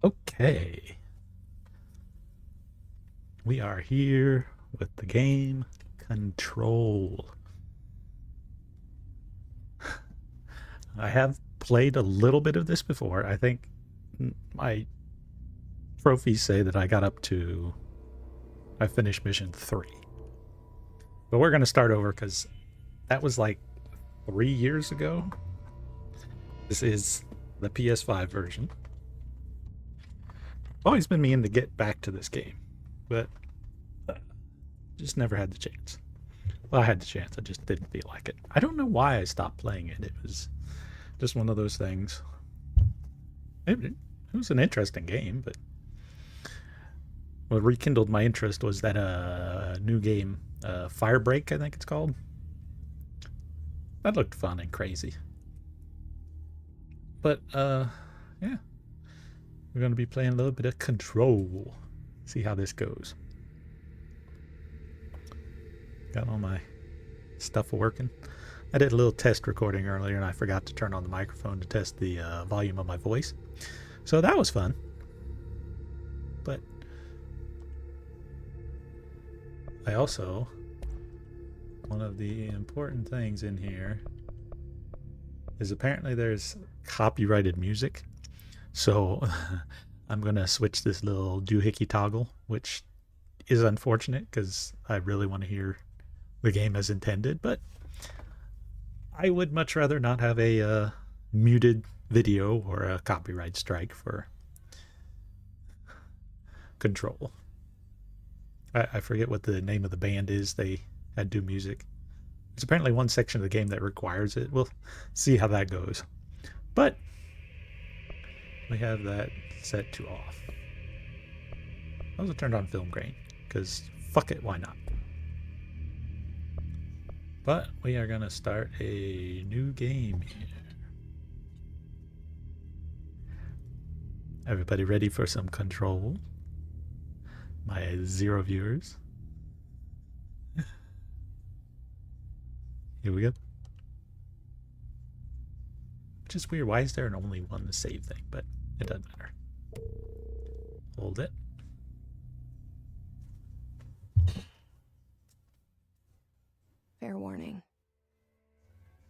Okay, we are here with the game Control. I have played a little bit of this before. I think my trophies say that I got up to, I finished mission 3. But we're going to start over because that was like 3 years ago. This is the PS5 version. Always been meaning to get back to this game, but just never had the chance. Well, I had the chance, I just didn't feel like it. I don't know why I stopped playing it. It was just one of those things. It was an interesting game, but what rekindled my interest was that new game, Firebreak, I think it's called. That looked fun and crazy. But yeah, we're gonna be playing a little bit of Control. See how this goes. Got all my stuff working. I did a little test recording earlier, and I forgot to turn on the microphone to test the volume of my voice. So that was fun. But I also, one of the important things in here is apparently there's copyrighted music. So I'm going to switch this little doohickey toggle, which is unfortunate because I really want to hear the game as intended, but I would much rather not have a muted video or a copyright strike for Control. I forget what the name of the band is. They had do music. There's apparently one section of the game that requires it. We'll see how that goes. But we have that set to off. I also turned on film grain because fuck it, why not? But we are going to start a new game here. Everybody ready for some Control? My 0 viewers. Here we go. Which is weird. Why is there an only one to save thing? But it doesn't matter. Hold it. Fair warning.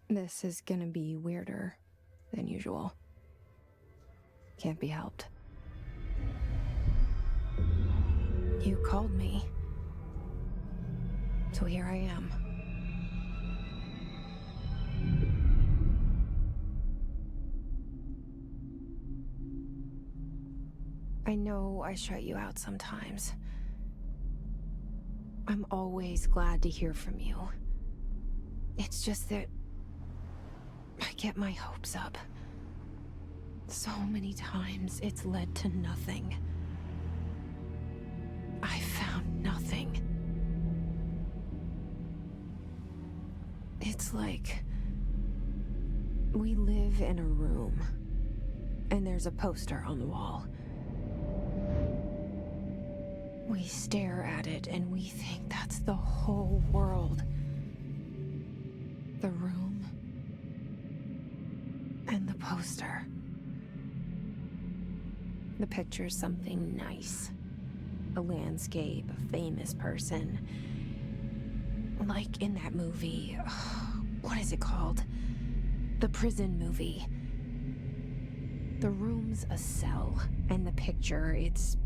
This is gonna be weirder than usual. Can't be helped. You called me. So here I am. I know I shut you out sometimes. I'm always glad to hear from you. It's just that I get my hopes up. So many times it's led to nothing. I found nothing. It's like we live in a room, and there's a poster on the wall. We stare at it and we think that's the whole world. The room and the poster. The picture's something nice. A landscape, a famous person. Like in that movie, what is it called? The prison movie. The room's a cell, and the picture, it's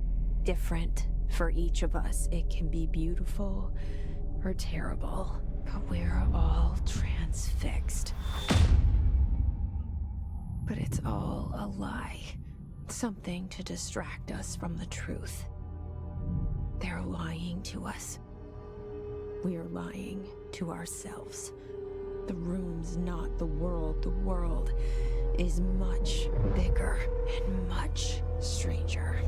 different for each of us. It can be beautiful or terrible, but we're all transfixed. But it's all a lie. Something to distract us from the truth. They're lying to us. We're lying to ourselves. The room's not the world. The world is much bigger and much stranger.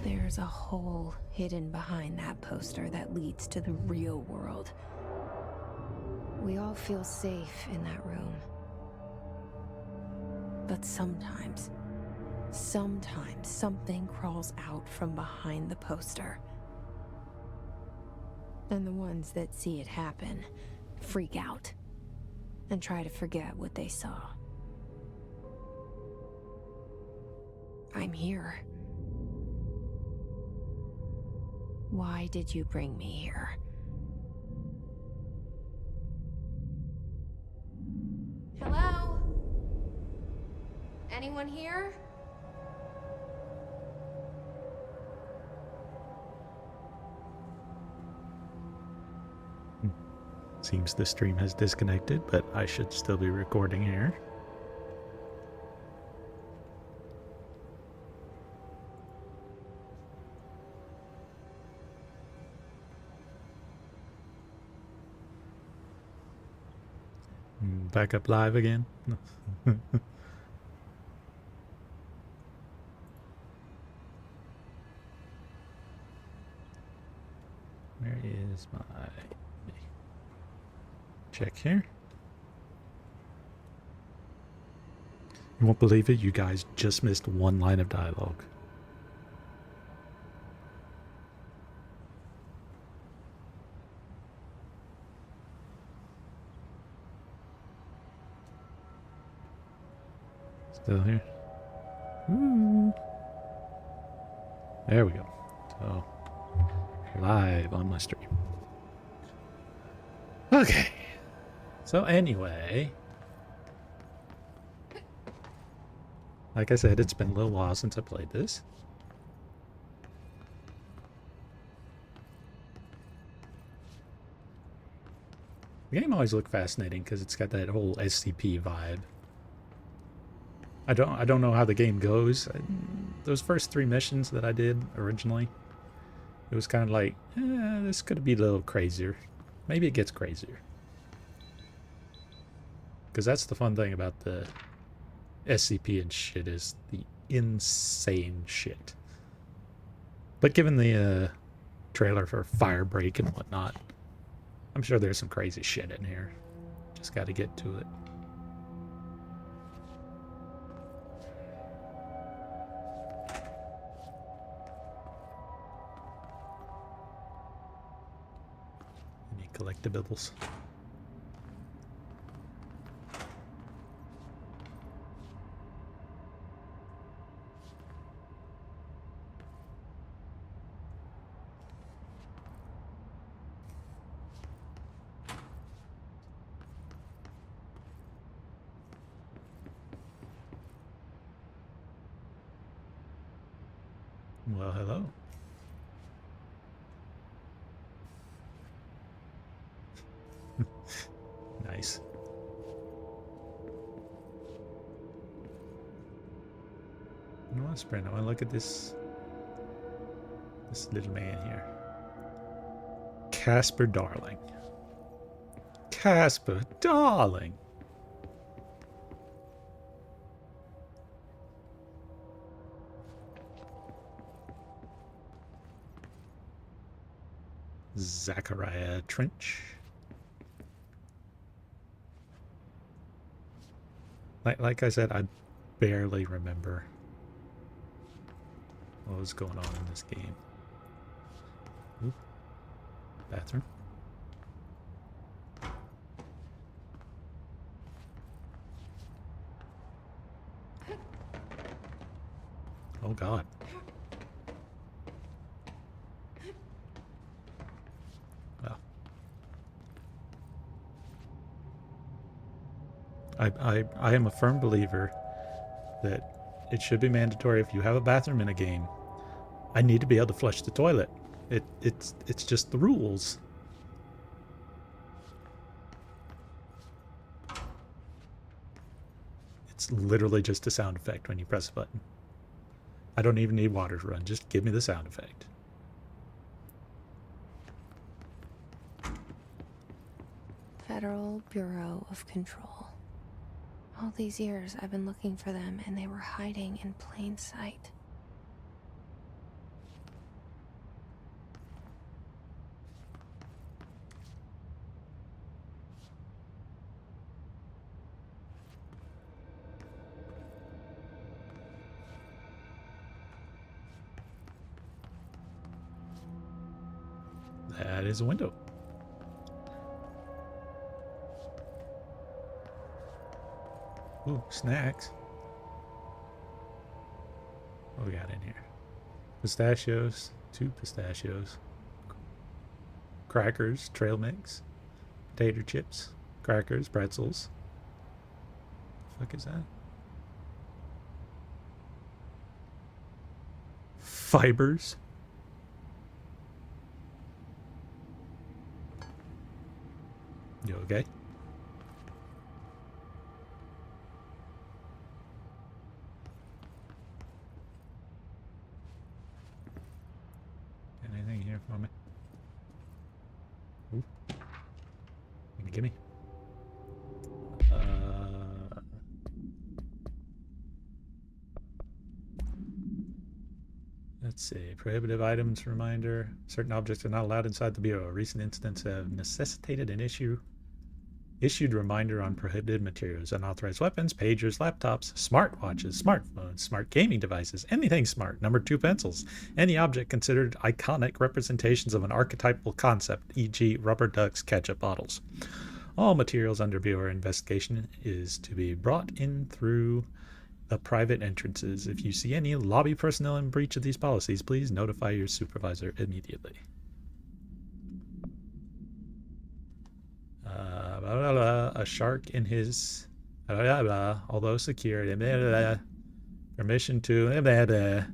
There's a hole hidden behind that poster that leads to the real world. We all feel safe in that room. But sometimes something crawls out from behind the poster. And the ones that see it happen freak out and try to forget what they saw. I'm here. Why did you bring me here? Hello? Anyone here? Seems the stream has disconnected, but I should still be recording here. Back up live again. Where is my... check here. You won't believe it, you guys just missed one line of dialogue. Still here? Ooh. There we go. So, live on my stream. Okay. So anyway, like I said, it's been a little while since I played this. The game always looked fascinating because it's got that whole SCP vibe. I don't know how the game goes. Those first 3 missions that I did originally, it was kind of like, this could be a little crazier. Maybe it gets crazier. Because that's the fun thing about the SCP and shit, is the insane shit. But given the trailer for Firebreak and whatnot, I'm sure there's some crazy shit in here. Just got to get to it. Any collectibles? Well, hello. Nice. You know what, Sprint? I want to look at this little man here. Casper Darling. Casper Darling. Zachariah Trench. Like I said, I barely remember what was going on in this game. Oop. Bathroom. Oh God. Well. I am a firm believer that it should be mandatory if you have a bathroom in a game. I need to be able to flush the toilet. It's just the rules. It's literally just a sound effect when you press a button. I don't even need water to run. Just give me the sound effect. Federal Bureau of Control. All these years I've been looking for them, and they were hiding in plain sight. That is a window. Ooh, snacks. What we got in here? Pistachios, 2 pistachios. Crackers, trail mix. Potato chips, crackers, pretzels. The fuck is that? Fibers. You okay? Anything here for me? Ooh. Gimme. Let's see. Prohibitive items reminder. Certain objects are not allowed inside the bureau. Recent incidents have necessitated an issued reminder on prohibited materials, unauthorized weapons, pagers, laptops, smartwatches, smartphones, smart gaming devices, anything smart. Number 2 pencils. Any object considered iconic representations of an archetypal concept, e.g. rubber ducks, ketchup bottles. All materials under bureau investigation is to be brought in through the private entrances. If you see any lobby personnel in breach of these policies, please notify your supervisor immediately. A shark in his although secure, permission to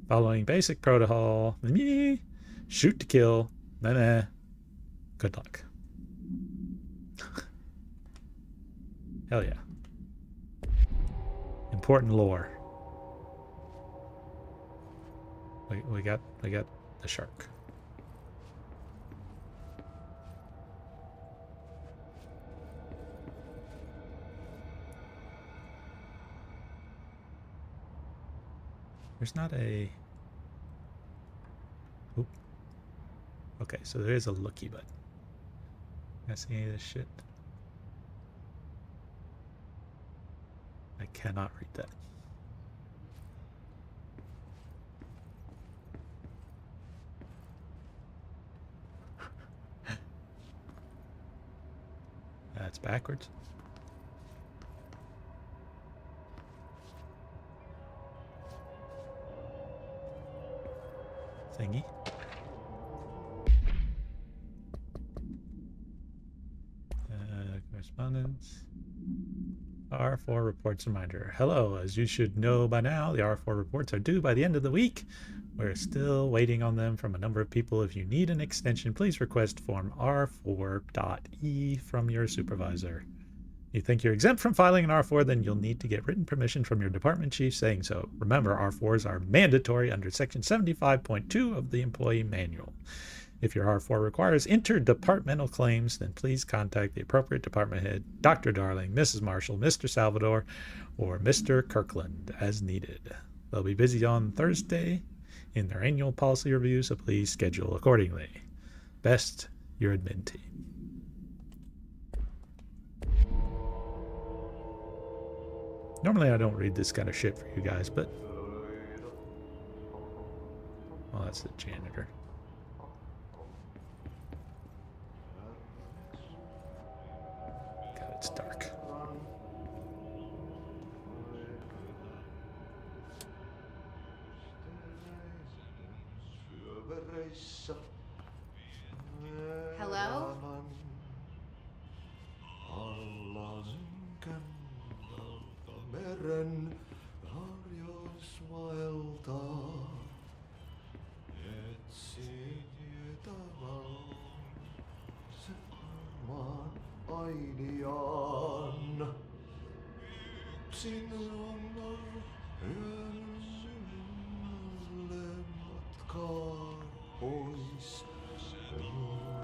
following basic protocol, shoot to kill, good luck. Hell yeah. Important lore. We got the shark. There's not a... Oop. Okay, so there is a looky, but... Can I see any of this shit? I cannot read that. That's backwards. Thingy. Correspondence. R4 reports reminder. Hello, as you should know by now, the R4 reports are due by the end of the week. We're still waiting on them from a number of people. If you need an extension, please request form R4.E from your supervisor. You think you're exempt from filing an R4, then you'll need to get written permission from your department chief saying so. Remember, R4s are mandatory under Section 75.2 of the Employee Manual. If your R4 requires interdepartmental claims, then please contact the appropriate department head, Dr. Darling, Mrs. Marshall, Mr. Salvador, or Mr. Kirkland as needed. They'll be busy on Thursday in their annual policy review, so please schedule accordingly. Best, your admin team. Normally I don't read this kind of shit for you guys, but... Well, that's the janitor. God, it's dark. Hello?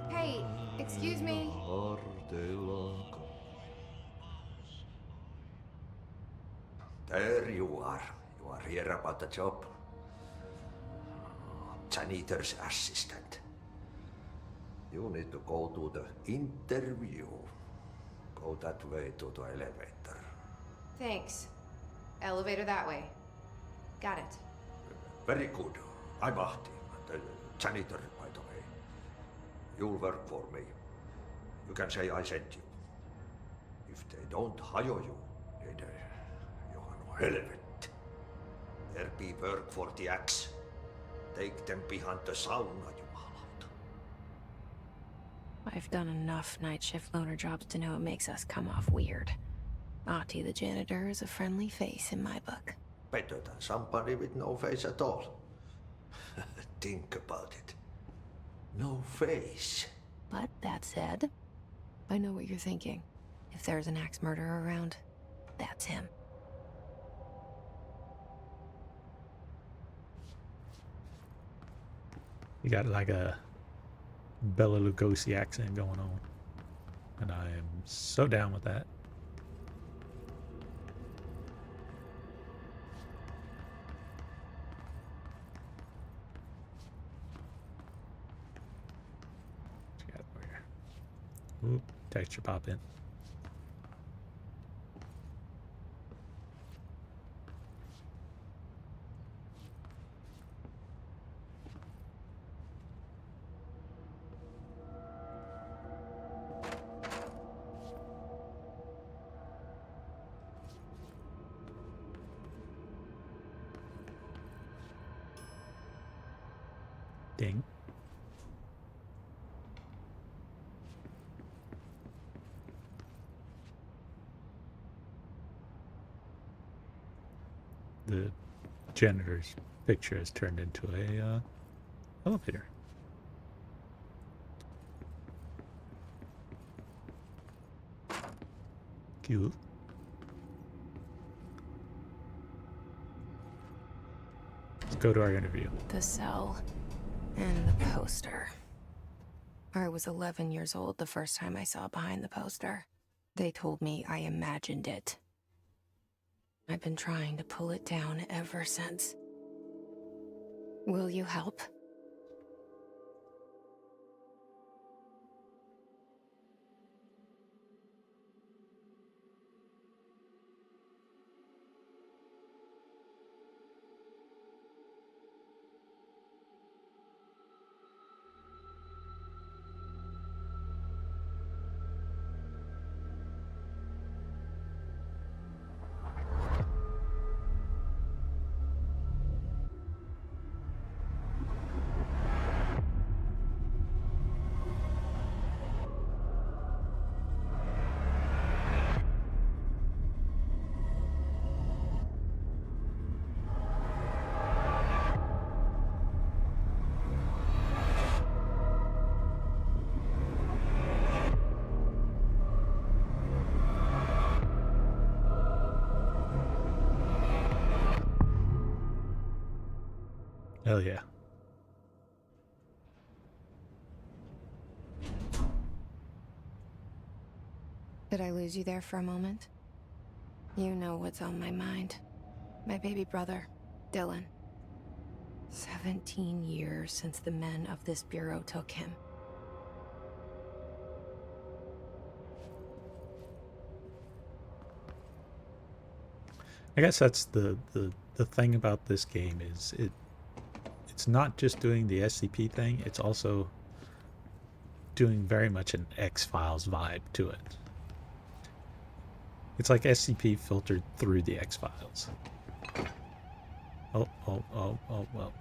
Hey, excuse me. There you are. You are here about the job. Janitor's assistant. You need to go to the interview. Go that way to the elevator. Thanks. Elevator that way. Got it. Very good. I'm Ahti, the janitor, by the way. You'll work for me. You can say I sent you. If they don't hire you, niin Johan helvet. be work for the axe. Take them behind the sauna, jumalauta. I've done enough night shift loner jobs to know it makes us come off weird. Ahti the janitor is a friendly face in my book. Better than somebody with no face at all. Think about it. No face. But that said, I know what you're thinking. If there's an axe murderer around, that's him. You got like a Bela Lugosi accent going on. And I am so down with that. What you got over here? Oop, texture pop in. Ding. The janitor's picture has turned into a elevator. Cute. Let's go to our interview. The cell. And the poster. I was 11 years old the first time I saw behind the poster. They told me I imagined it. I've been trying to pull it down ever since. Will you help? Hell yeah. Did I lose you there for a moment? You know what's on my mind. My baby brother, Dylan. 17 years since the men of this bureau took him. I guess that's the thing about this game is it's not just doing the SCP thing, it's also doing very much an X-Files vibe to it. It's like SCP filtered through the X-Files. Oh, well.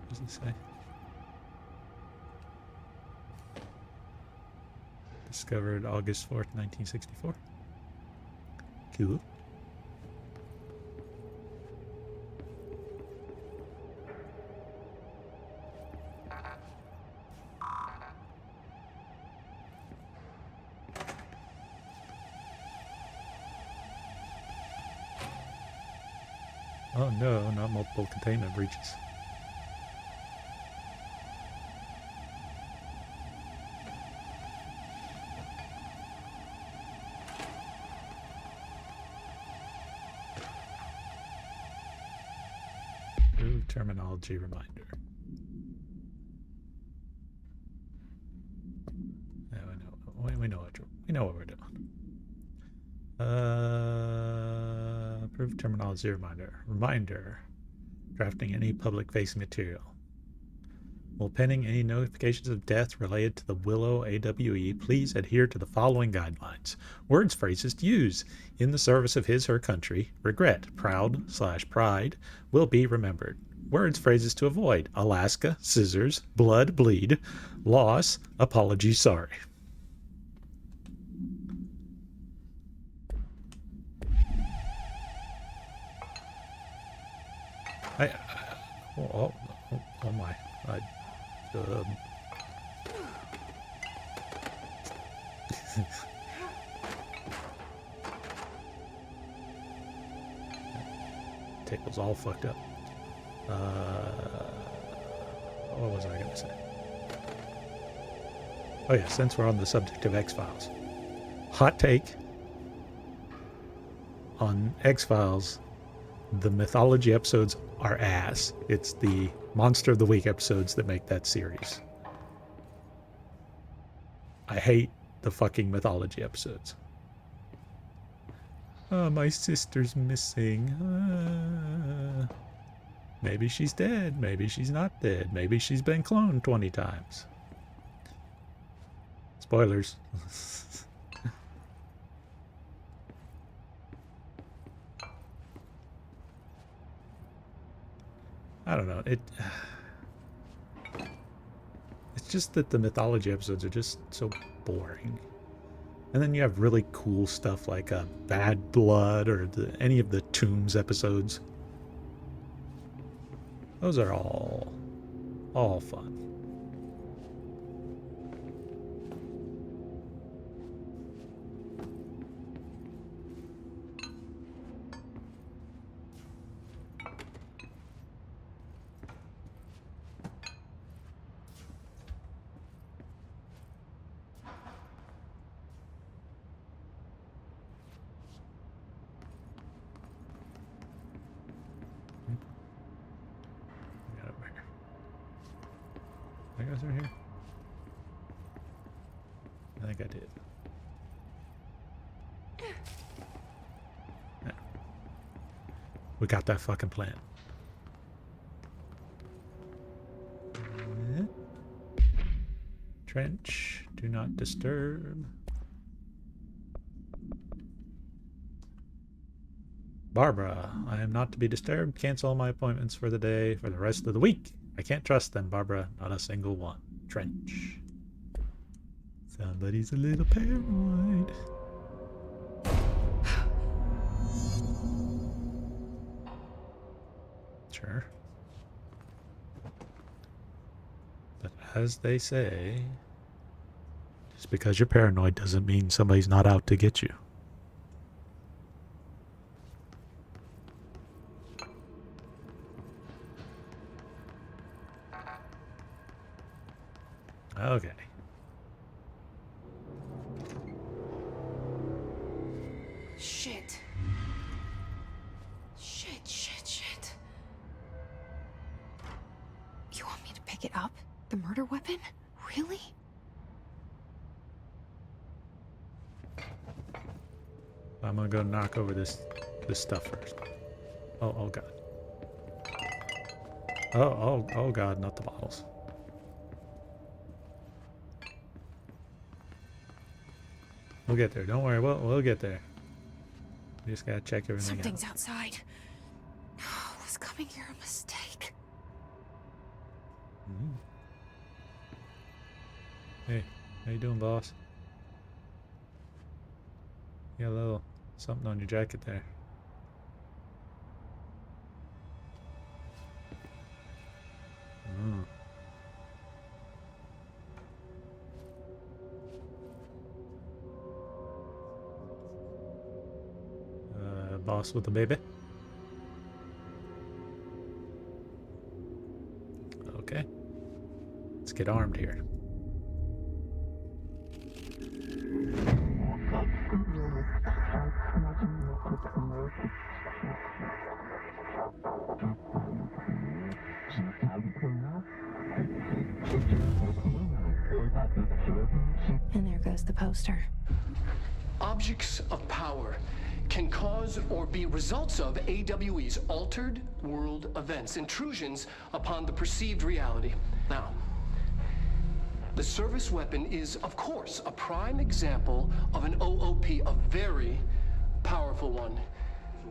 What does he say? Discovered August 4th, 1964. Cool. Oh no, not multiple containment breaches. Terminology reminder. Yeah, we know what we're doing. Approved terminology reminder. Reminder. Drafting any public facing material. While pending any notifications of death related to the Willow AWE, please adhere to the following guidelines. Words, phrases to use in the service of his/her country. Regret, proud/pride, will be remembered. Words, phrases to avoid. Alaska, scissors, blood, bleed, loss, apology, sorry. Oh my. Table's all fucked up. What was I going to say? Oh yeah, since we're on the subject of X-Files. Hot take on X-Files, the mythology episodes are ass. It's the Monster of the Week episodes that make that series. I hate the fucking mythology episodes. Oh, my sister's missing. Maybe she's dead. Maybe she's not dead. Maybe she's been cloned 20 times. Spoilers. I don't know. It's just that the mythology episodes are just so boring. And then you have really cool stuff like Bad Blood or any of the Tombs episodes. Those are all fun. Did I go through here? I think I did. Yeah. We got that fucking plant. Trench. Do not disturb. Barbara, I am not to be disturbed. Cancel all my appointments for the day for the rest of the week. I can't trust them, Barbara. Not a single one. Trench. Somebody's a little paranoid. Sure. But as they say, just because you're paranoid doesn't mean somebody's not out to get you. Okay. Shit. Shit. You want me to pick it up? The murder weapon? Really? I'm gonna go knock over this stuff first. Oh god. Oh god, not the bottles. We'll get there. Don't worry. We'll get there. We just gotta check everything Something's out. outside. Was coming here a mistake? Hey, how you doing, boss? You got a little something on your jacket there. Boss with the baby. Okay. Let's get armed here. And there goes the poster. Objects of power can cause or be results of AWE's altered world events, intrusions upon the perceived reality. Now, The service weapon is, of course, a prime example of an OOP, a very powerful one.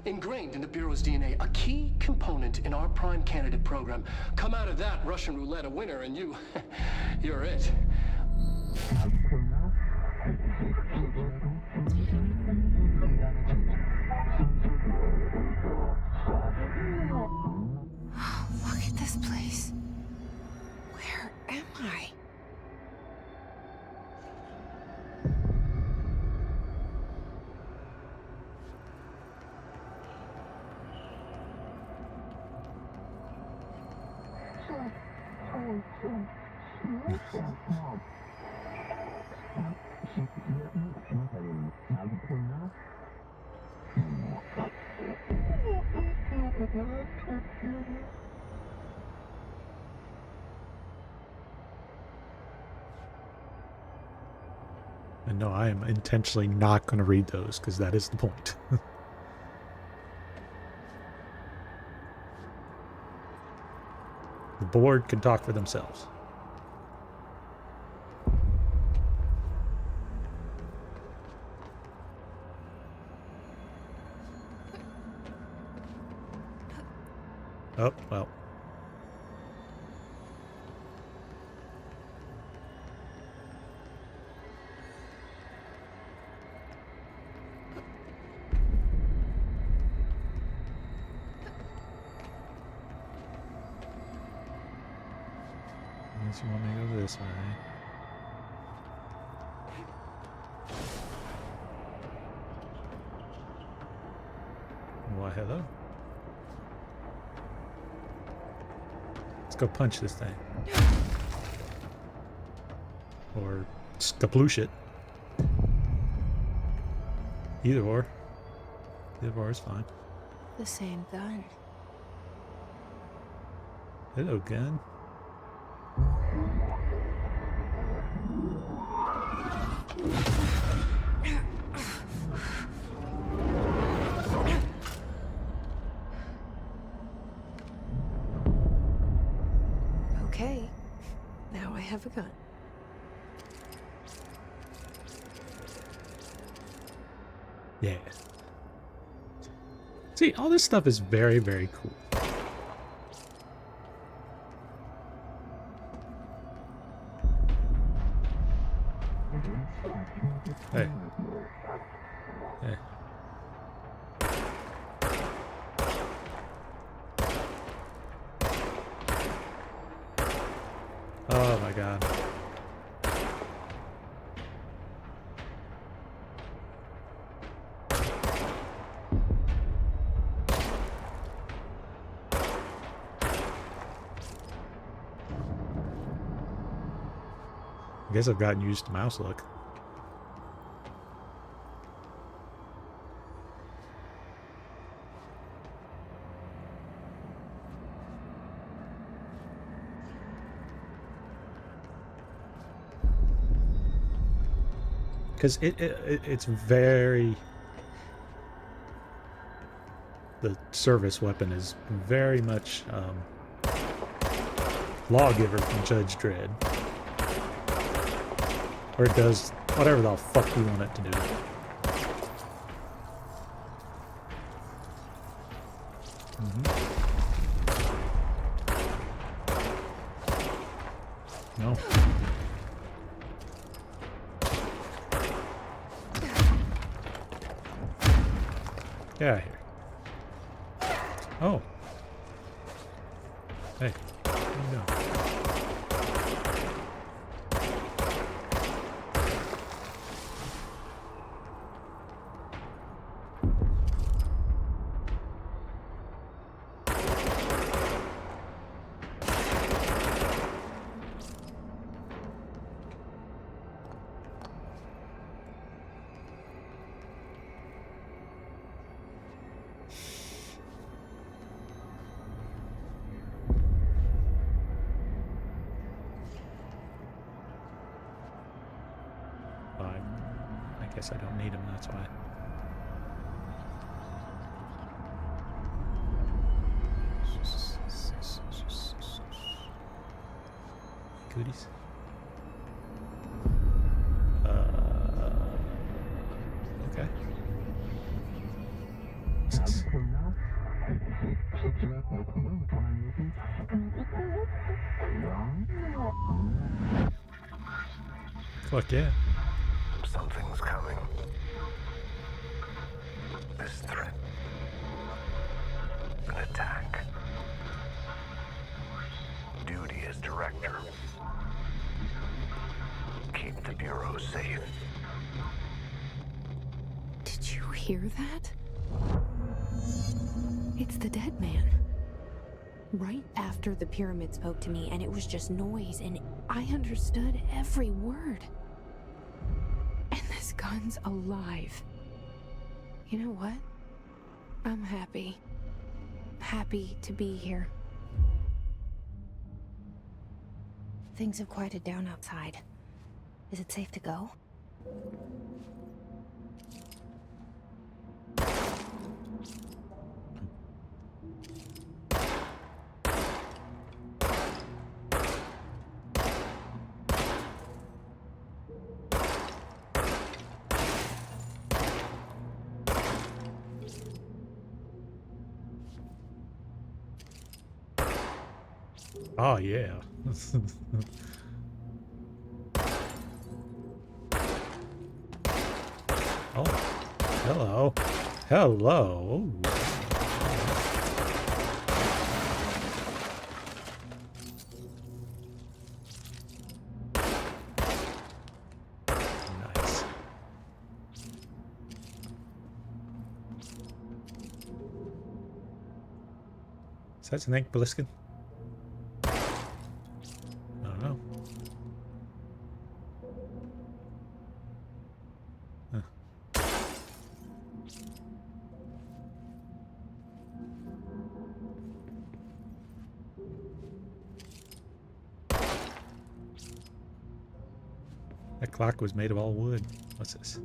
Ingrained in the Bureau's DNA, a key component in our prime candidate program. Come out of that Russian roulette a winner, and you're it. Look at this place. Where am I? And no, I am intentionally not going to read those because that is the point. The board can talk for themselves. Oh, well. Unless you want me to go this way. Why, hello. Let's go punch this thing. Or sploosh it. Either or. Either or is fine. The same gun. Hello, gun. Okay, now I have a gun. Yeah. See, all this stuff is very, very cool. Hey. Hey. Oh my god. I guess I've gotten used to mouse look. Because it's very... The service weapon is very much Lawgiver from Judge Dredd. Or it does whatever the fuck you want it to do. No. Get out of here. Oh. Hey. Where you going? I guess I don't need them, that's why. Goodies. Fuck yeah. Something's coming. This threat. An attack. Duty as director. Keep the Bureau safe. Did you hear that? It's the dead man. Right after the pyramid spoke to me, and it was just noise, and I understood every word. And this gun's alive. You know what? I'm happy. Happy to be here. Things have quieted down outside. Is it safe to go? Oh yeah. Oh, hello. Hello. Nice. Is that Snake Bliskin? I don't know. Huh. That clock was made of all wood. What's this?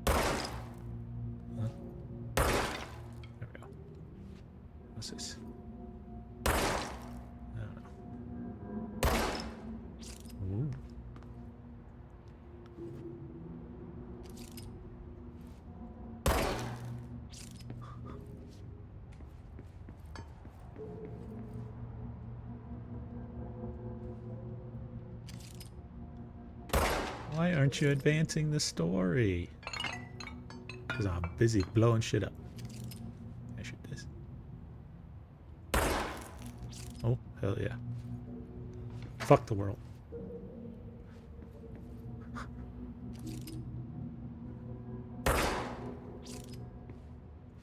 Huh? There we go. What's this? I don't know. Ooh. Why aren't you advancing the story? Because I'm busy blowing shit up. I shoot this. Oh, hell yeah. Fuck the world.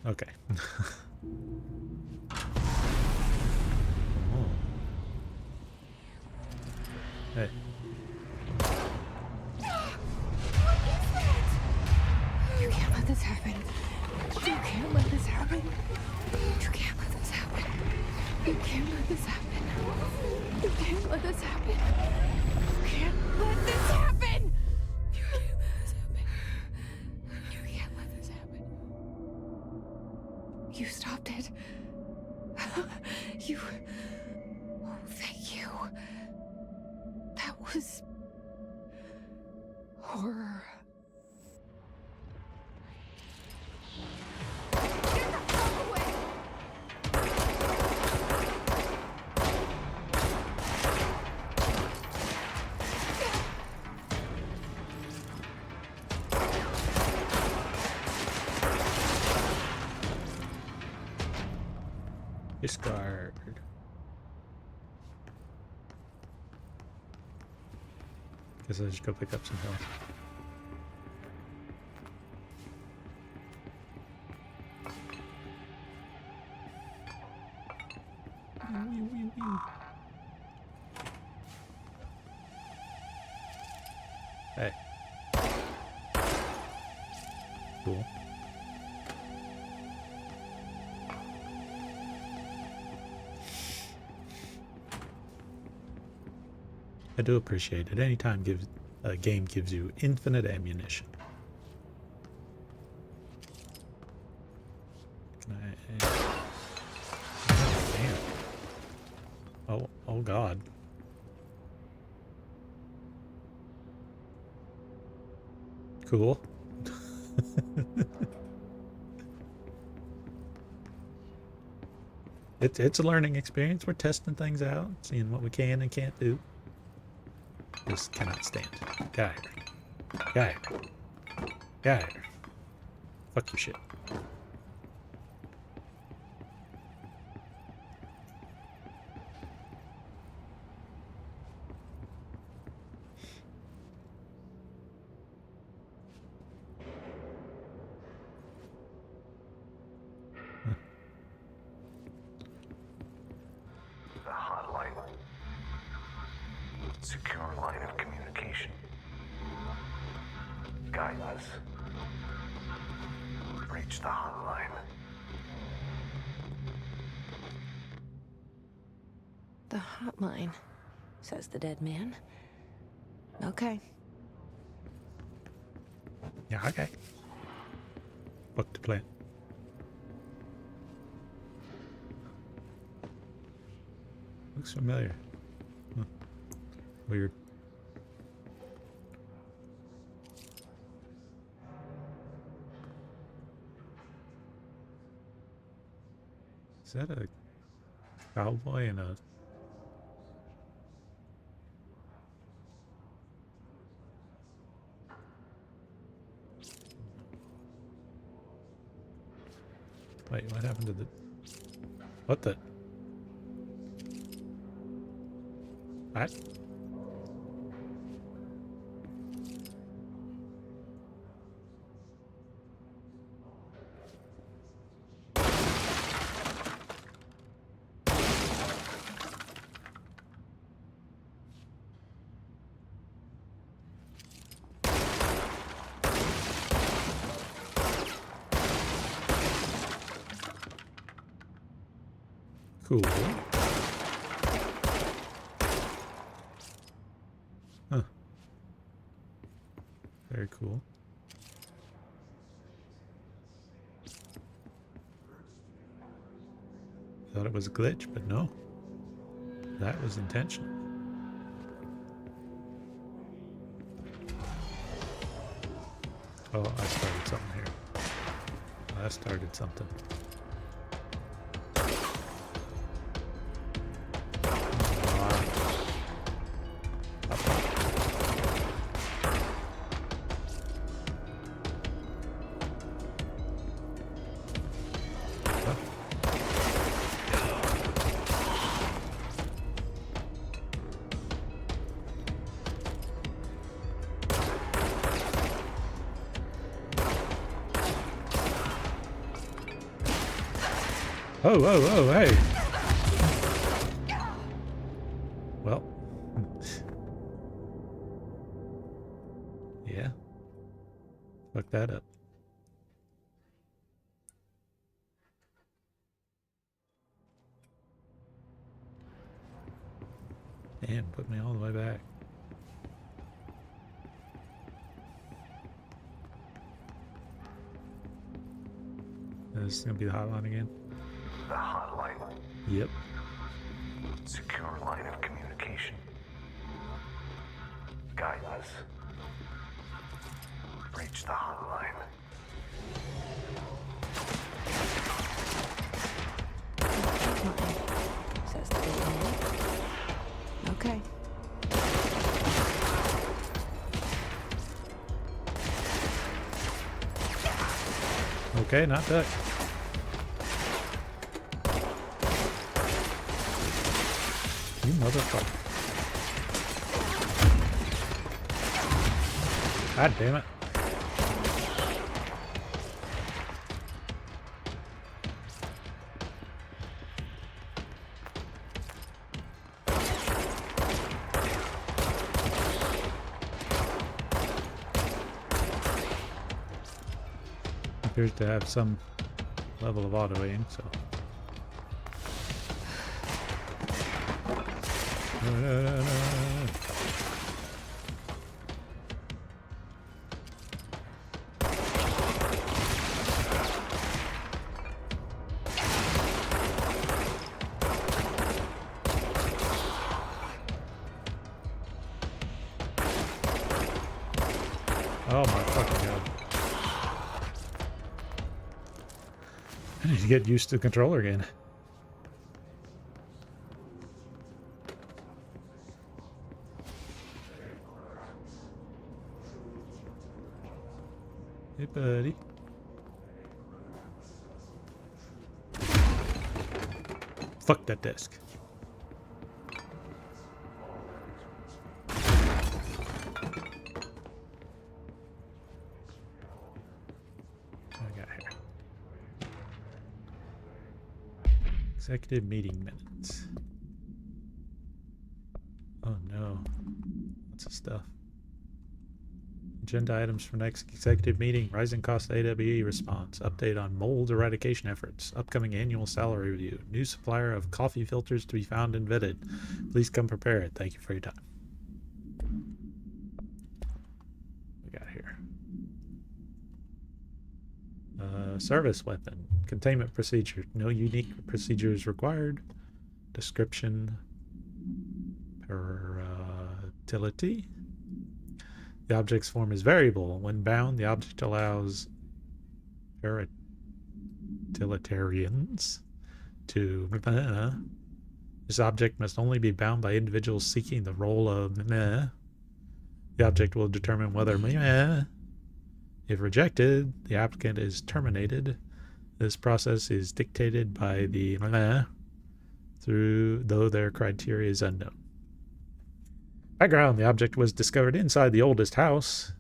Okay. Oh. Hey. You can't let this happen. You can't let this happen. You can't let this happen. You can't let this happen. You can't let this happen. You can't let this happen. You can't let this happen. You can't let this happen. You stopped it. You. Oh, thank you. That was horror. Discard. Guess I should go pick up some health. Hey. Cool. I do appreciate it. Anytime a game gives you infinite ammunition. Can I? Oh, damn. Oh God. Cool. It's a learning experience. We're testing things out, seeing what we can and can't do. Just cannot stand. Get out of here. Get out of here. Get out of here. Fuck your shit. The hotline. Secure line of communication. Guide us. Reach the hotline. The hotline, says the dead man. Okay. Yeah, okay. Fuck the plan. Looks familiar. Huh. Weird. Is that a cowboy and a... Wait, what happened to the... What the... What? Cool. Huh. Very cool. Thought it was a glitch, but no. That was intentional. Oh, I started something here. I started something. Oh, oh, oh, hey. Well. Yeah. Fuck that up. Damn, put me all the way back. This is gonna be the hotline again? The hotline. Yep. Secure line of communication. Guide us. Reach the hotline. Hotline, says the dead man. Okay. Okay, not that. You motherfucker. God damn it. Appears to have some level of auto aim, so. Oh my fucking god. I need to get used to the controller again. Hey, buddy. Fuck that desk. What I got here? Executive meeting minutes. Oh no. Lots of stuff. Agenda items for next executive meeting. Rising cost AWE response. Update on mold eradication efforts. Upcoming annual salary review. New supplier of coffee filters to be found and vetted. Please come prepared. Thank you for your time. What we got here? Service weapon. Containment procedure. No unique procedures required. Description. Utility. The object's form is variable. When bound, the object allows utilitarians to... This object must only be bound by individuals seeking the role of... The object will determine whether... If rejected, the applicant is terminated. This process is dictated by the... though their criteria is unknown. Background: the object was discovered inside the oldest house,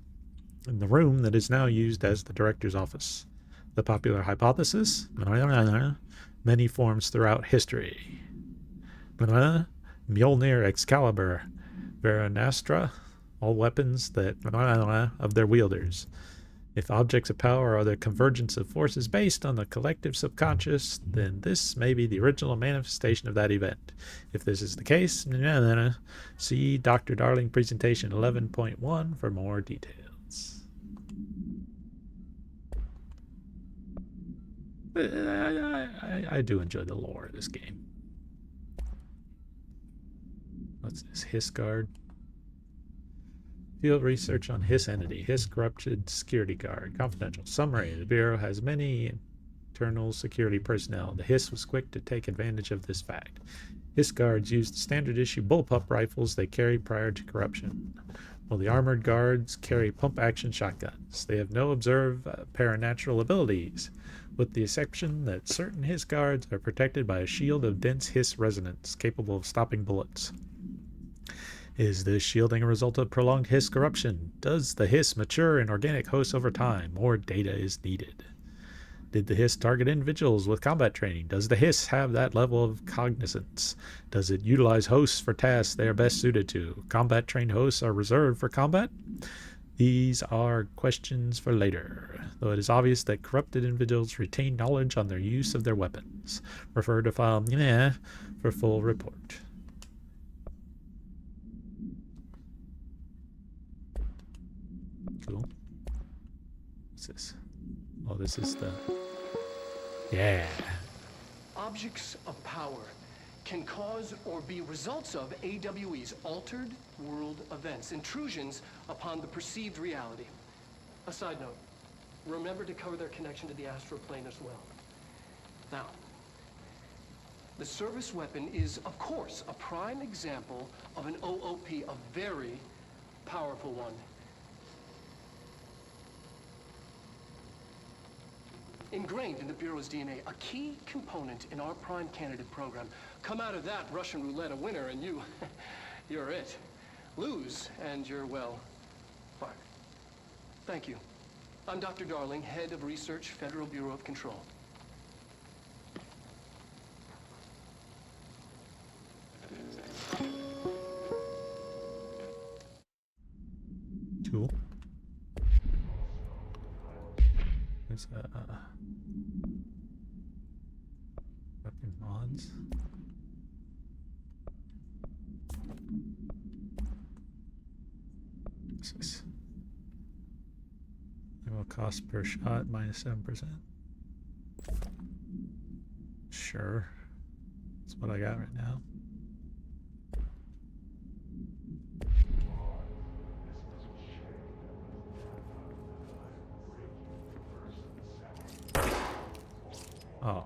in the room that is now used as the director's office. The popular hypothesis: many forms throughout history. Mjolnir, Excalibur, Varanastra, all weapons that of their wielders. If objects of power are the convergence of forces based on the collective subconscious, then this may be the original manifestation of that event. If this is the case, see Dr. Darling presentation 11.1 for more details. I do enjoy the lore of this game. What's this? Hiss Guard. Field research on Hiss entity. Hiss corrupted security guard. Confidential. Summary. The Bureau has many internal security personnel. The Hiss was quick to take advantage of this fact. Hiss guards used standard issue bullpup rifles they carried prior to corruption, while the armored guards carry pump action shotguns. They have no observed paranatural abilities, with the exception that certain Hiss guards are protected by a shield of dense Hiss resonance capable of stopping bullets. Is this shielding a result of prolonged Hiss corruption? Does the Hiss mature in organic hosts over time? More data is needed. Did the Hiss target individuals with combat training? Does the Hiss have that level of cognizance? Does it utilize hosts for tasks they are best suited to? Combat-trained hosts are reserved for combat? These are questions for later, though it is obvious that corrupted individuals retain knowledge on their use of their weapons. Refer to file for full report. Cool. What's this? Oh, this is the... Yeah. Objects of power can cause or be results of AWE's altered world events, intrusions upon the perceived reality. A side note, remember to cover their connection to the astral plane as well. Now, the service weapon is, of course, a prime example of an OOP, a very powerful one. Ingrained in the Bureau's DNA, a key component in our prime candidate program. Come out of that Russian roulette a winner and you're it. Lose and you're, well, fired. Thank you. I'm Dr. Darling, Head of Research, Federal Bureau of Control. Cool. There's weapon mods. What's this? Ammo cost per shot minus 7%. Sure. That's what I got right now. Oh.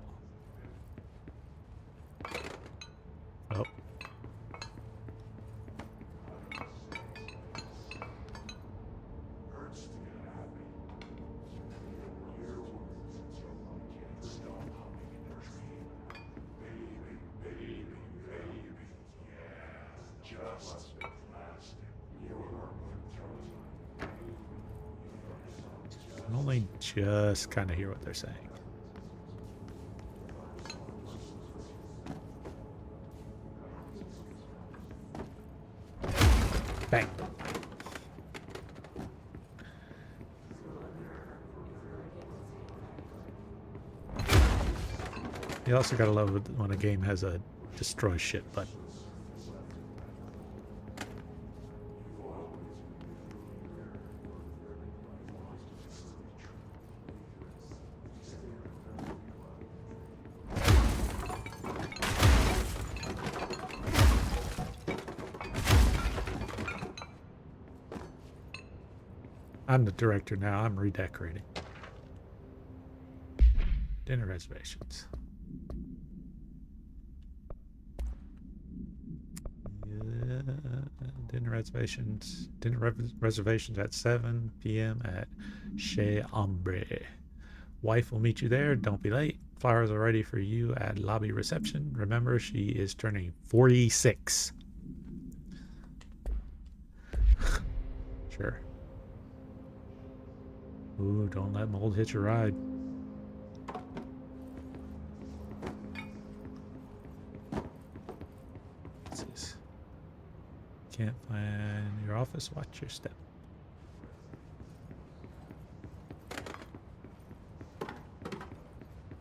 Oh. I can only just kind of hear what they're saying. Bang. You also gotta love it when a game has a destroy shit button. I'm the director now. I'm redecorating. Dinner reservations. Yeah, dinner reservations at 7 p.m. at Chez Ombre. Wife will meet you there. Don't be late. Flowers are ready for you at lobby reception. Remember, she is turning 46. Sure. Ooh, don't let mold hitch a ride. What's this? Can't find your office. Watch your step.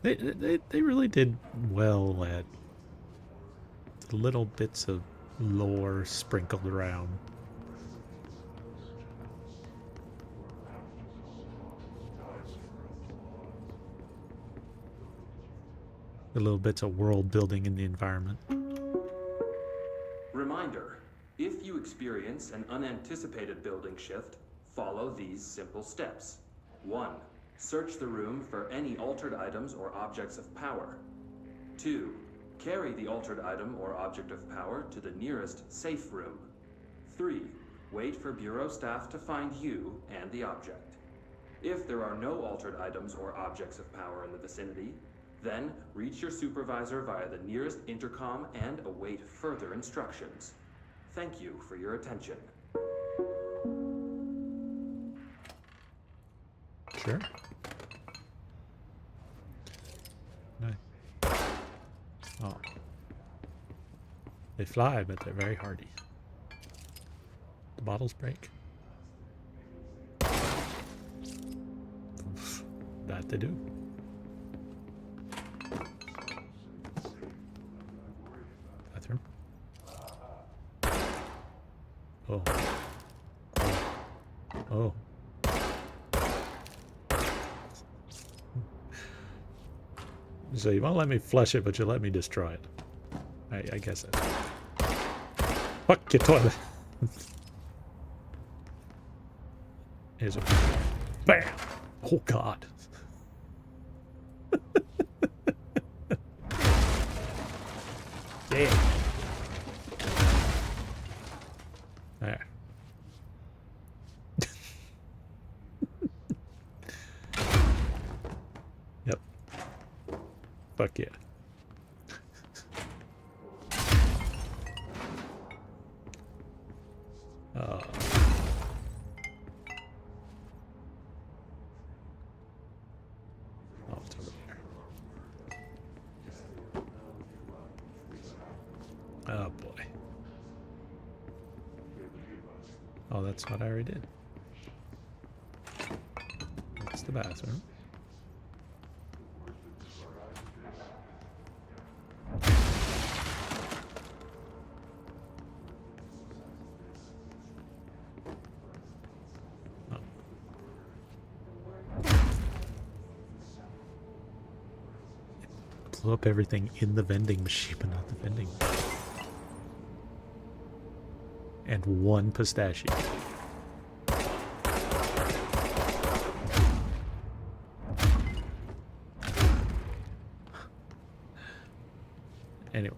They really did well at the little bits of lore sprinkled around. The little bits of world building in the environment. Reminder, if you experience an unanticipated building shift, follow these simple steps. 1. Search the room for any altered items or objects of power. 2. Carry the altered item or object of power to the nearest safe room. 3. Wait for Bureau staff to find you and the object. If there are no altered items or objects of power in the vicinity, then reach your supervisor via the nearest intercom and await further instructions. Thank you for your attention. Sure. No. Oh. They fly, but they're very hardy. The bottles break. That they do. Bathroom. Oh. Oh. So you won't let me flush it, but you'll let me destroy it. I guess that's... Fuck your toilet! Here's a... Bam! Oh god. Damn. There. Yep. Fuck yeah. Oh, it's over there. Oh boy. Oh, that's what I already did. That's the bathroom. Oh. Blew up everything in the vending machine, but not the vending machine. And one pistachio. Anyway.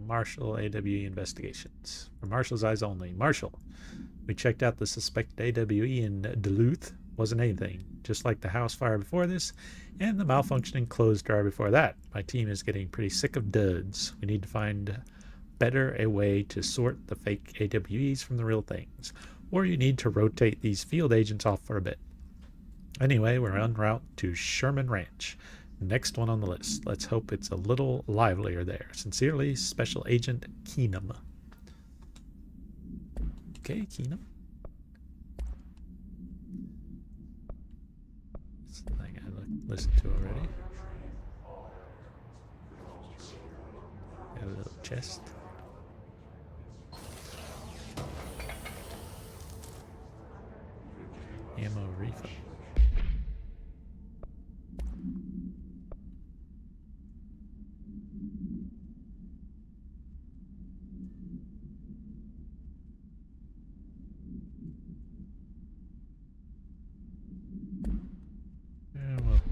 Marshall AWE investigations. For Marshall's eyes only. Marshall. We checked out the suspected AWE in Duluth. Wasn't anything. Just like the house fire before this, and the malfunctioning clothes dryer before that. My team is getting pretty sick of duds. We need to find better a way to sort the fake AWEs from the real things. Or you need to rotate these field agents off for a bit. Anyway, we're en route to Sherman Ranch. Next one on the list. Let's hope it's a little livelier there. Sincerely, Special Agent Keenum. Okay, Keenum. That's the thing I listened to already. Got a little chest. Ammo refill.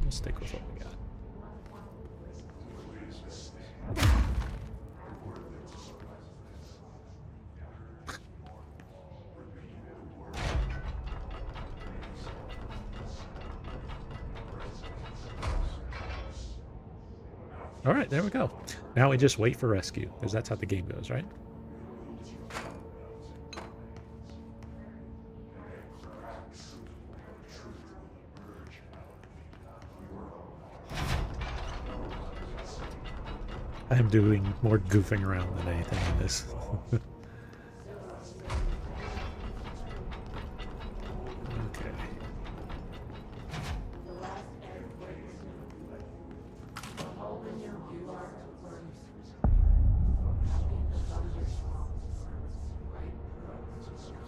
We'll stick with what we got. All right, there we go. Now we just wait for rescue, because that's how the game goes, right? I'm doing more goofing around than anything in this. Okay.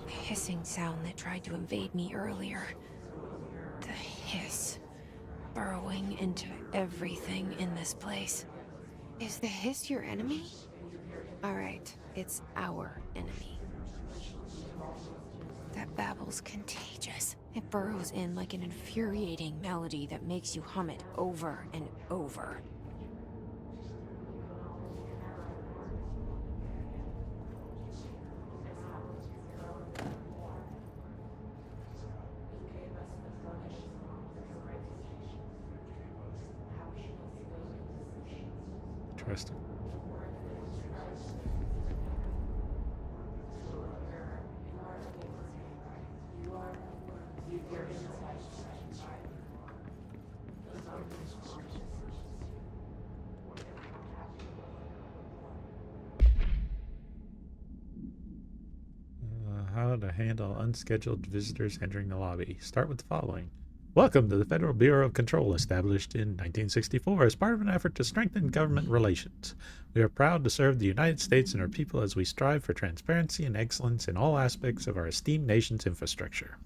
The hissing sound that tried to invade me earlier. The hiss. Burrowing into everything in this place. Is the hiss your enemy? Alright, it's our enemy. That babble's contagious. It burrows in like an infuriating melody that makes you hum it over and over. Interesting. How to handle unscheduled visitors entering the lobby. Start with the following. Welcome to the Federal Bureau of Control, established in 1964 as part of an effort to strengthen government relations. We are proud to serve the United States and our people as we strive for transparency and excellence in all aspects of our esteemed nation's infrastructure.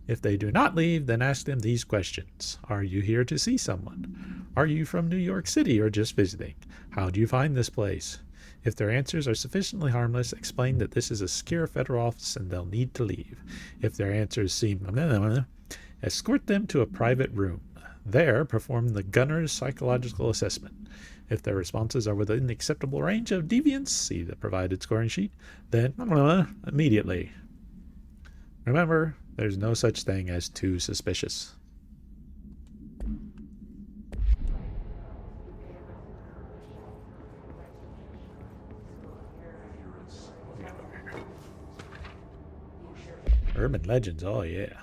If they do not leave, then ask them these questions. Are you here to see someone? Are you from New York City or just visiting? How do you find this place? If their answers are sufficiently harmless, explain that this is a secure federal office and they'll need to leave. If their answers seem escort them to a private room. There, perform the gunner's psychological assessment. If their responses are within the acceptable range of deviance, see the provided scoring sheet, then immediately. Remember, there's no such thing as too suspicious. Urban legends, oh yeah.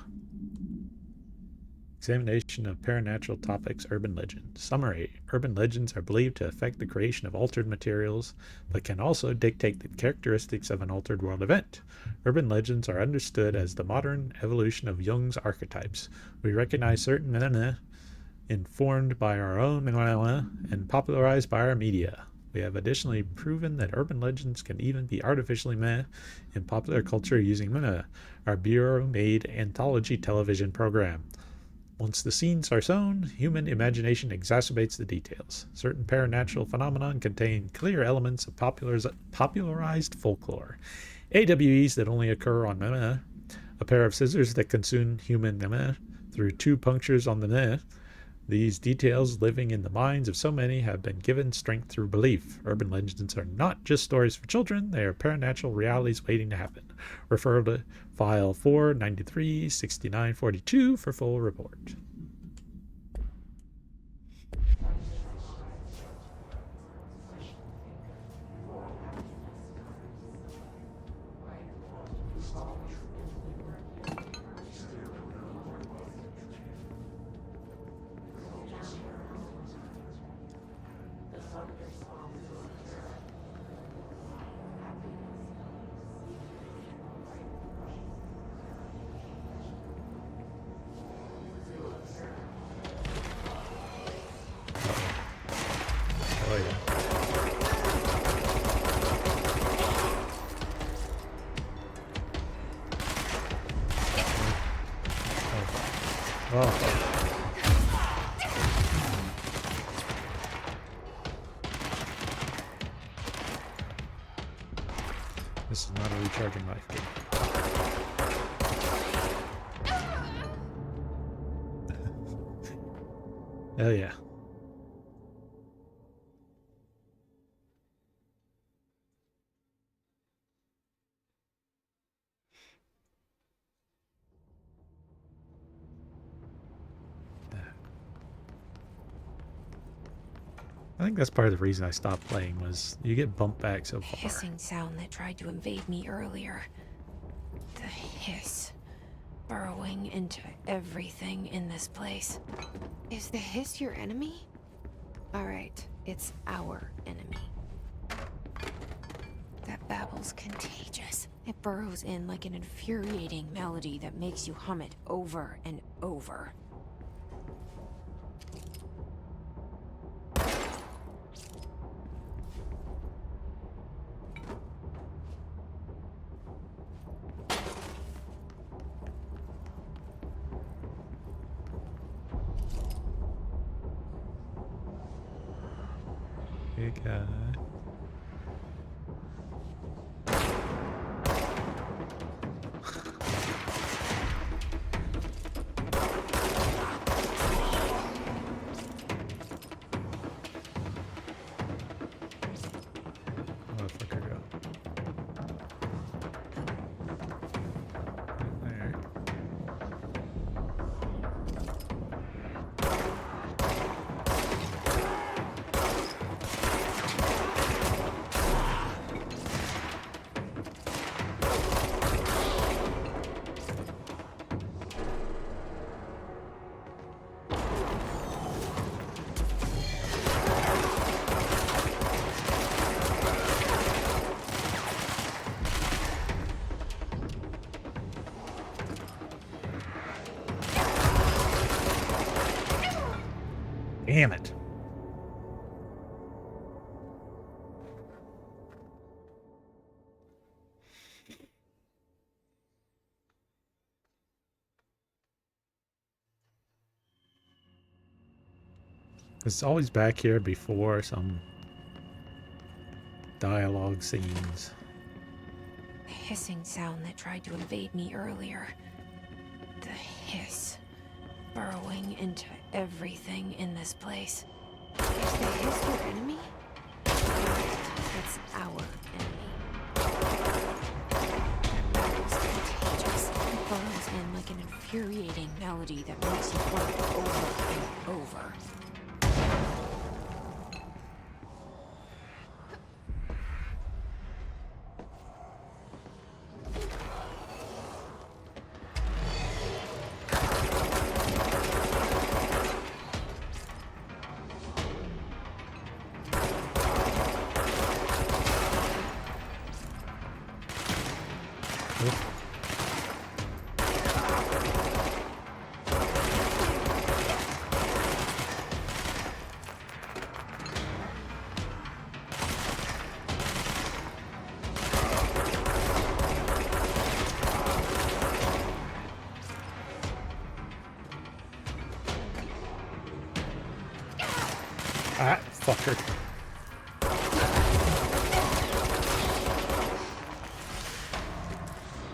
Examination of paranatural topics, urban legends. Summary. Urban legends are believed to affect the creation of altered materials, but can also dictate the characteristics of an altered world event. Urban legends are understood as the modern evolution of Jung's archetypes. We recognize certain informed by our own and popularized by our media. We have additionally proven that urban legends can even be artificially in popular culture using our Bureau-made anthology television program. Once the scenes are sown, human imagination exacerbates the details. Certain paranatural phenomenon contain clear elements of popularized folklore. AWEs that only occur on a pair of scissors that consume human through two punctures on the These details, living in the minds of so many, have been given strength through belief. Urban legends are not just stories for children, they are paranormal realities waiting to happen. Refer to file 493-6942 for full report. Oh yeah. Oh. This is not a recharging rifle. Oh yeah. I think that's part of the reason I stopped playing was you get bumped back so far. Hissing sound that tried to invade me earlier. The hiss. Burrowing into everything in this place. Is the hiss your enemy? Alright, it's our enemy. That babble's contagious. It burrows in like an infuriating melody that makes you hum it over and over. Big guy. Motherfucker go. There. Damn it. It's always back here before some dialogue scenes. The hissing sound that tried to invade me earlier. The hiss. Burrowing into everything in this place. Is the hiss your enemy? Alright, it's our enemy. It's contagious. It burrows in like an infuriating melody that makes you hum it over and over. Ah, fucker.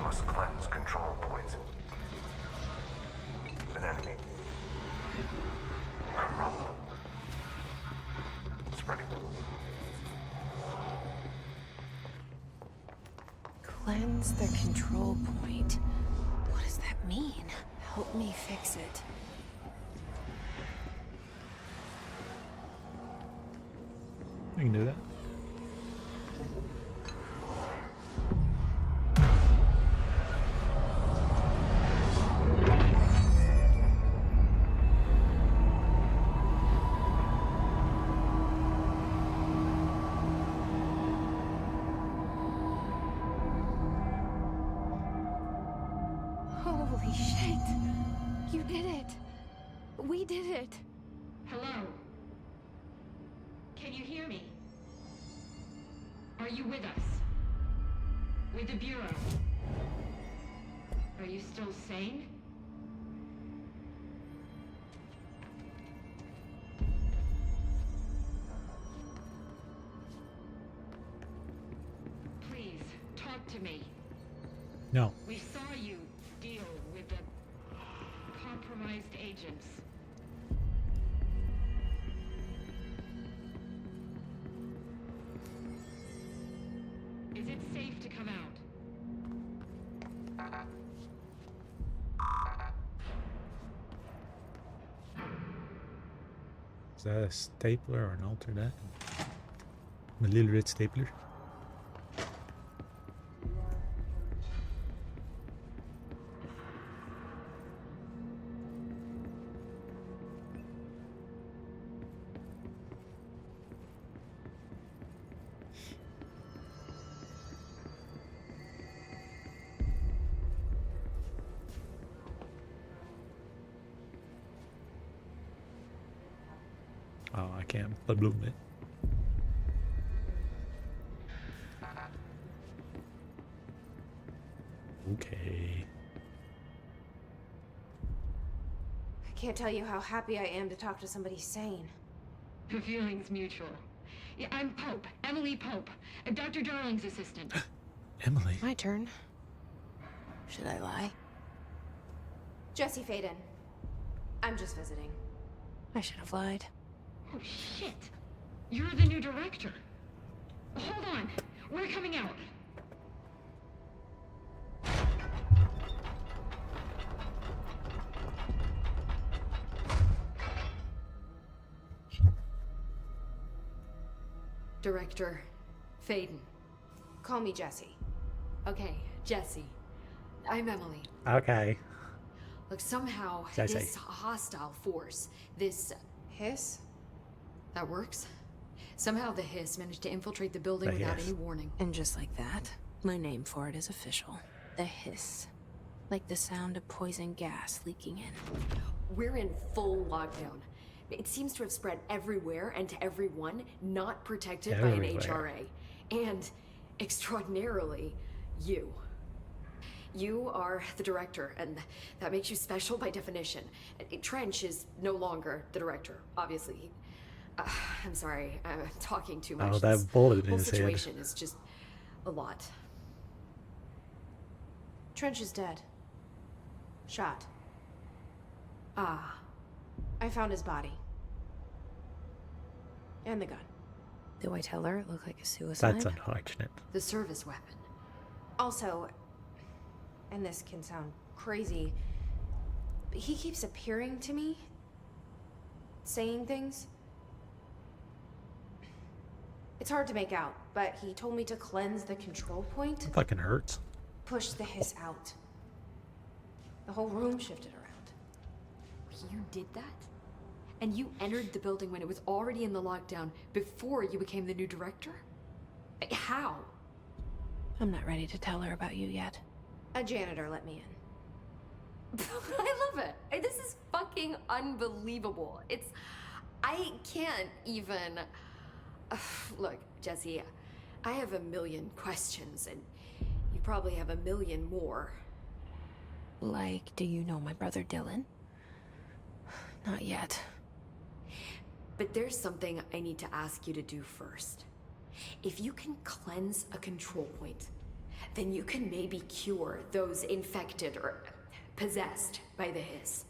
Must cleanse control points. An enemy. Cleanse the control point. What does that mean? Help me fix it. We can do that. Holy shit! You did it! We did it! Hello? Can you hear me? Are you with us? With the Bureau? Are you still sane? Please, talk to me. No. We saw you deal with the compromised agents. Is it safe to come out? Is that a stapler or an alternate? A little red stapler. Oh, I can't bloom it. Okay. I can't tell you how happy I am to talk to somebody sane. The feeling's mutual. Yeah, I'm Pope. Emily Pope. I'm Dr. Darling's assistant. Emily. My turn. Should I lie? Jesse Faden. I'm just visiting. I should have lied. Oh, shit. You're the new director. Hold on. We're coming out. Director Faden. Call me Jesse. Okay, Jesse. I'm Emily. Okay. Look, somehow Jesse. this hostile force, this... Hiss? That works? Somehow the Hiss managed to infiltrate the building The without Hiss. any warning. And just like that, my name for it is official. The hiss. Like the sound of poison gas leaking in. We're in full lockdown. It seems to have spread everywhere and to everyone not protected by an Everywhere. HRA. And, extraordinarily, you. You are the director, and that makes you special by definition. Trench is no longer the director, obviously. I'm sorry, I'm talking too much. Oh, This that bullet in whole his head. situation is just a lot. Trench is dead. Shot. Ah, I found his body. And the gun. Do I tell her it looked like a suicide? That's unfortunate. the service weapon. Also, and this can sound crazy, but he keeps appearing to me, saying things. It's hard to make out, but he told me to cleanse the control point, It fucking hurts. push the hiss out. The whole room shifted around. You did that? And you entered the building when it was already in the lockdown before you became the new director? How? I'm not ready to tell her about you yet. A janitor let me in. I love it. This is fucking unbelievable. I can't even... Look, Jesse, I have a million questions, and you probably have a million more. Like, do you know my brother Dylan? Not yet. But there's something I need to ask you to do first. If you can cleanse a control point, then you can maybe cure those infected or possessed by the Hiss.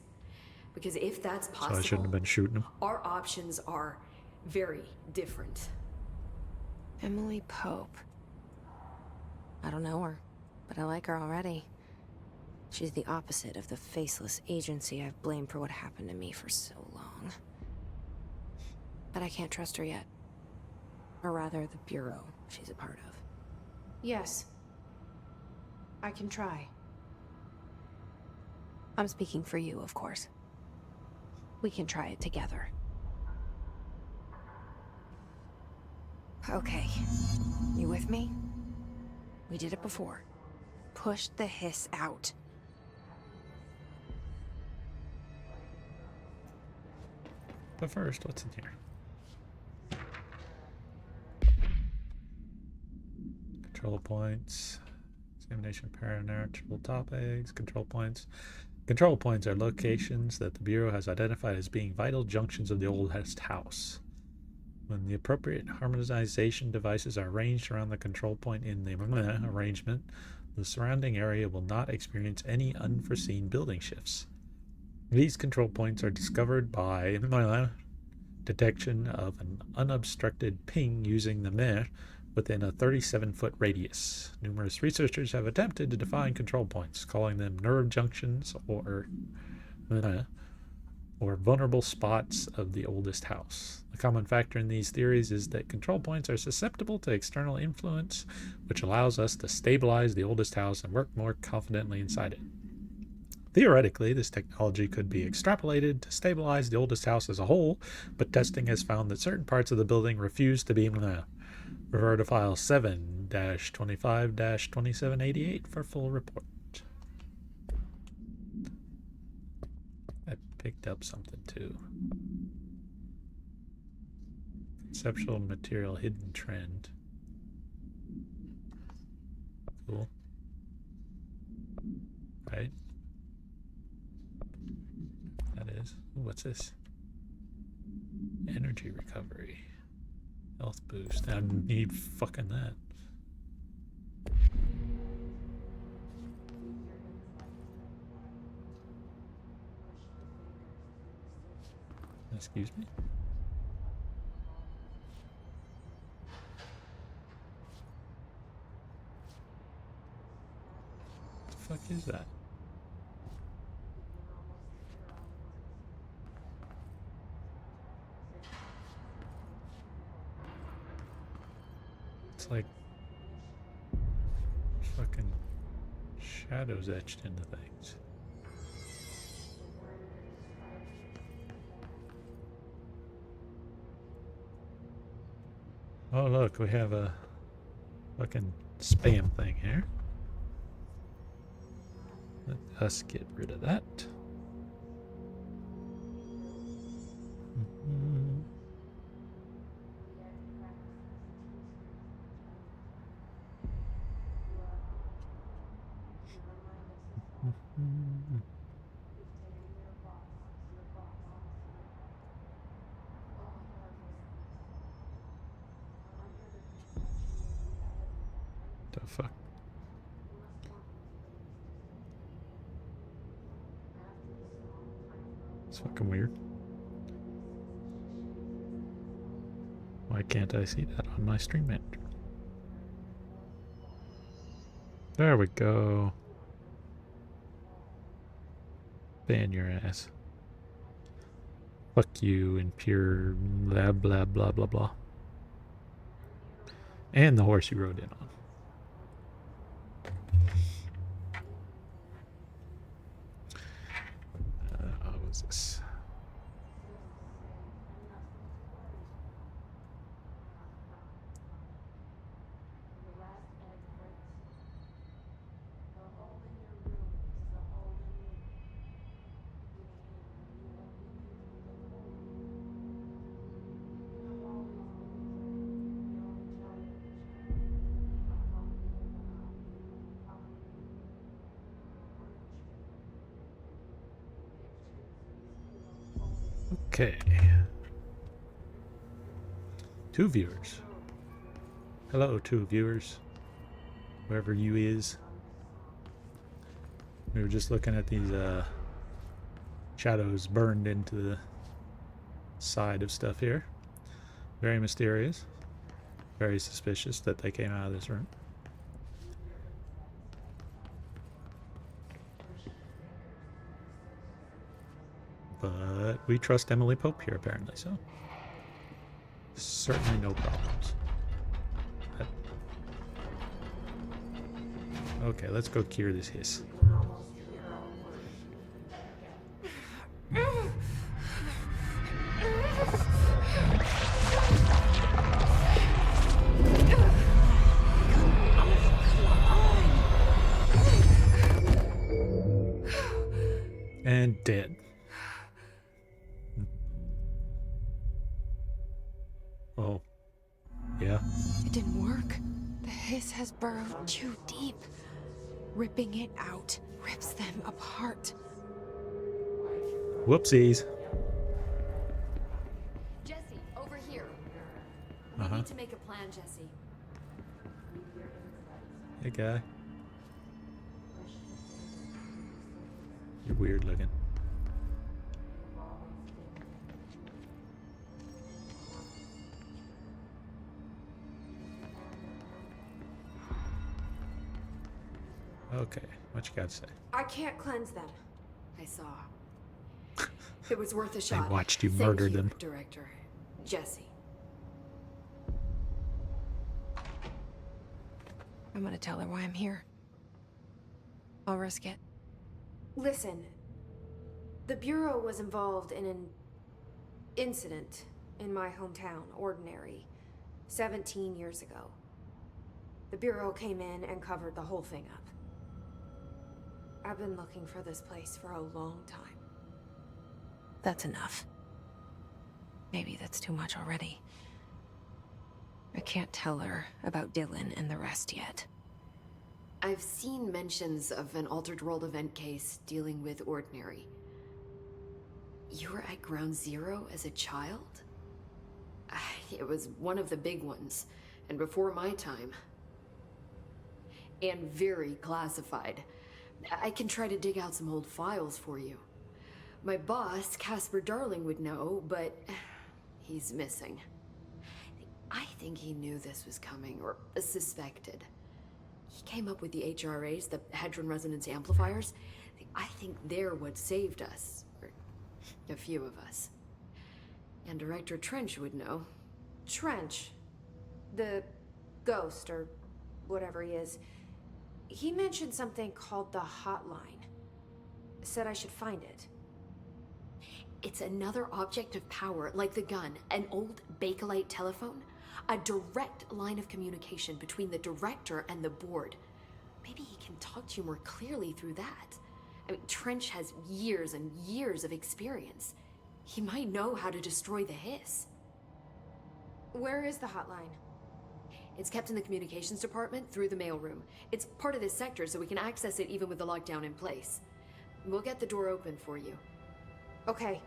Because if that's So possible, I shouldn't have been shooting him. our options are very different. Emily Pope. I don't know her. but I like her already. She's the opposite of the faceless agency I've blamed for what happened to me for so long. But I can't trust her yet. Or rather, the Bureau she's a part of. Yes. I can try. I'm speaking for you, of course. We can try it together. Okay. You with me? We did it before. Push the hiss out. But first, what's in here? Control points. Examination paranatural topics. Control points. Control points are locations that the Bureau has identified as being vital junctions of the oldest house. When the appropriate harmonization devices are arranged around the control point in the arrangement, the surrounding area will not experience any unforeseen building shifts. These control points are discovered by detection of an unobstructed ping using the MER within a 37-foot radius. Numerous researchers have attempted to define control points, calling them nerve junctions or vulnerable spots of the oldest house. The common factor in these theories is that control points are susceptible to external influence, which allows us to stabilize the oldest house and work more confidently inside it. Theoretically, this technology could be extrapolated to stabilize the oldest house as a whole, but testing has found that certain parts of the building refuse to be refer to file 7-25-2788 for full report. I picked up something too. Conceptual material hidden trend. Cool. Right. That is. Ooh, what's this? Energy recovery. Health boost. I need fucking that. Excuse me? What the fuck is that? It's like fucking shadows etched into things. Oh look, we have a fucking spam thing here. Let us get rid of that. The fuck? It's fucking weird. Why can't I see that on my stream manager? There we go. Ban your ass. Fuck you and pure blah blah blah blah blah. And the horse you rode in on. What was this? Okay. 2 viewers. Hello, 2 viewers. Whoever you is. We were just looking at these shadows burned into the side of stuff here. Very mysterious. Very suspicious that they came out of this room. But we trust Emily Pope here, apparently, so certainly no problems. Okay, let's go cure this hiss. And dead. Oh. Yeah. It didn't work. The hiss has burrowed too deep. Ripping it out rips them apart. Whoopsies. Jesse, over here. We need to make a plan, Jesse. Hey, guy. You're weird looking. Okay, what you got to say? I can't cleanse them. I saw. It was worth a I shot. watched you Thank murder you, them. Director. Jesse. I'm gonna tell her why I'm here. I'll risk it. Listen, the Bureau was involved in an incident in my hometown, Ordinary, 17 years ago. The Bureau came in and covered the whole thing up. I've been looking for this place for a long time. That's enough. Maybe that's too much already. I can't tell her about Dylan and the rest yet. I've seen mentions of an Altered World event case dealing with Ordinary. You were at Ground Zero as a child? It was one of the big ones, and before my time. And very classified. I can try to dig out some old files for you. My boss, Casper Darling, would know, but he's missing. I think he knew this was coming, or suspected. He came up with the HRAs, the Hadron Resonance Amplifiers. I think they're what saved us. Or a few of us. And Director Trench would know. Trench, the ghost, or whatever he is, he mentioned something called the Hotline. Said I should find it. It's another object of power, like the gun, an old Bakelite telephone. A direct line of communication between the director and the board. Maybe he can talk to you more clearly through that. I mean, Trench has years and years of experience. He might know how to destroy the hiss. Where is the hotline? It's kept in the communications department through the mailroom. It's part of this sector, so we can access it even with the lockdown in place. We'll get the door open for you. Okay,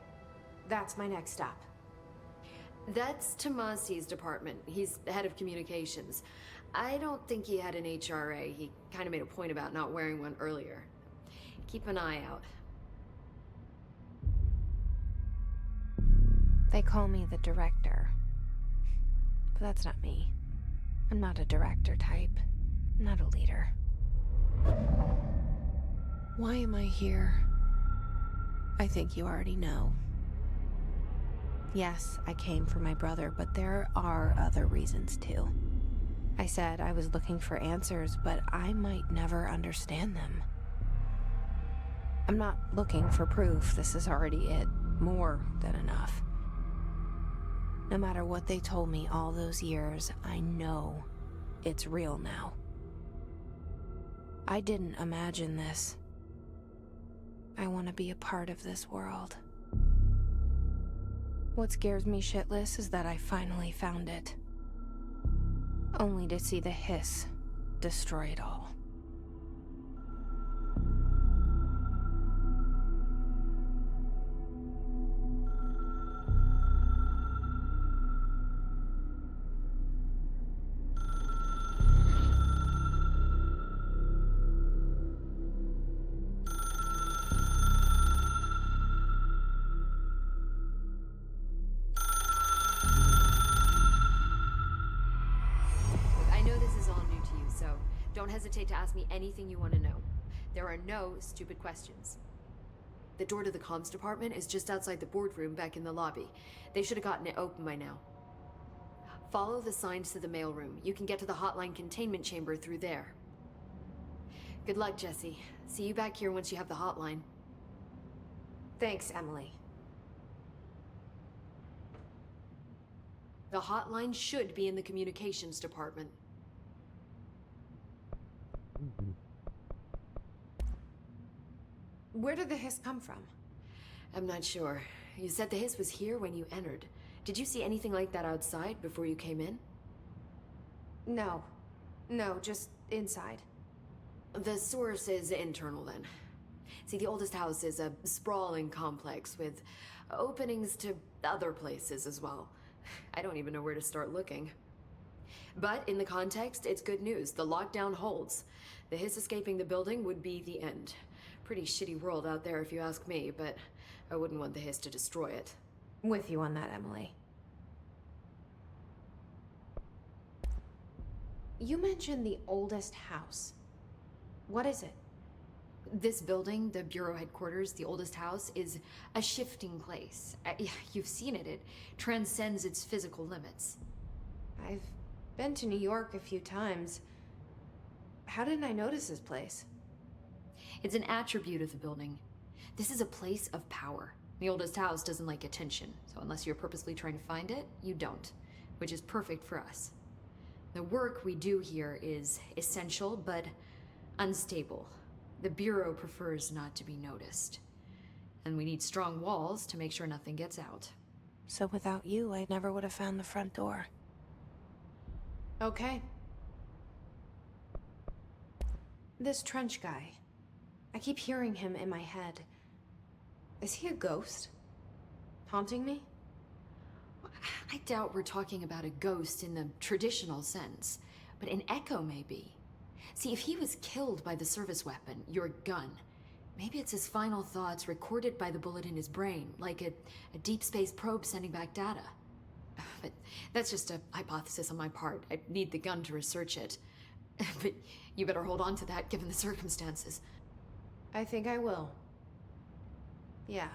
that's my next stop. That's Tomasi's department. He's the head of communications. I don't think he had an HRA. He kind of made a point about not wearing one earlier. Keep an eye out. They call me the director. But that's not me. I'm not a director type. I'm not a leader. Why am I here? I think you already know. Yes, I came for my brother, but there are other reasons too. I said I was looking for answers, but I might never understand them. I'm not looking for proof. This is already it. More than enough. No matter what they told me all those years, I know it's real now. I didn't imagine this. I want to be a part of this world. What scares me shitless is that I finally found it. Only to see the hiss destroy it all. Don't hesitate to ask me anything you want to know. There are no stupid questions. The door to the comms department is just outside the boardroom back in the lobby. They should have gotten it open by now. Follow the signs to the mailroom. You can get to the hotline containment chamber through there. Good luck, Jesse. See you back here once you have the hotline. Thanks, Emily. The hotline should be in the communications department. Where did the hiss come from? I'm not sure. You said the hiss was here when you entered. Did you see anything like that outside before you came in? No. No, just inside. The source is internal then. See, the oldest house is a sprawling complex with openings to other places as well. I don't even know where to start looking. But in the context, it's good news. The lockdown holds. The hiss escaping the building would be the end. Pretty shitty world out there if you ask me, but I wouldn't want the hiss to destroy it. With you on that, Emily. You mentioned the oldest house. What is it? This building, the Bureau headquarters, the oldest house, is a shifting place. You've seen it. It transcends its physical limits. I've been to New York a few times. How didn't I notice this place? It's an attribute of the building. This is a place of power. The oldest house doesn't like attention, so unless you're purposely trying to find it, you don't, which is perfect for us. The work we do here is essential, but unstable. The Bureau prefers not to be noticed. And we need strong walls to make sure nothing gets out. So without you, I never would have found the front door. Okay. This Trench guy. I keep hearing him in my head. Is he a ghost? Haunting me? I doubt we're talking about a ghost in the traditional sense, but an echo maybe. See, if he was killed by the service weapon, your gun, maybe it's his final thoughts recorded by the bullet in his brain, like a deep space probe sending back data. But that's just a hypothesis on my part. I need the gun to research it. But you better hold on to that given the circumstances. I think I will. Yeah.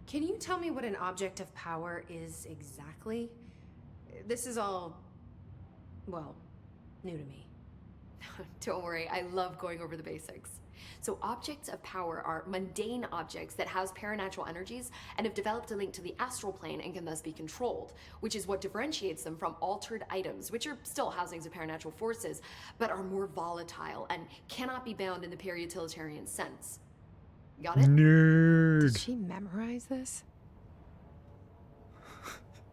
Can you tell me what an object of power is exactly? This is all, well, new to me. Don't worry, I love going over the basics. So objects of power are mundane objects that house paranatural energies and have developed a link to the astral plane and can thus be controlled, which is what differentiates them from altered items, which are still housings of paranatural forces, but are more volatile and cannot be bound in the peri-utilitarian sense. Got it? Nerd. Did she memorize this?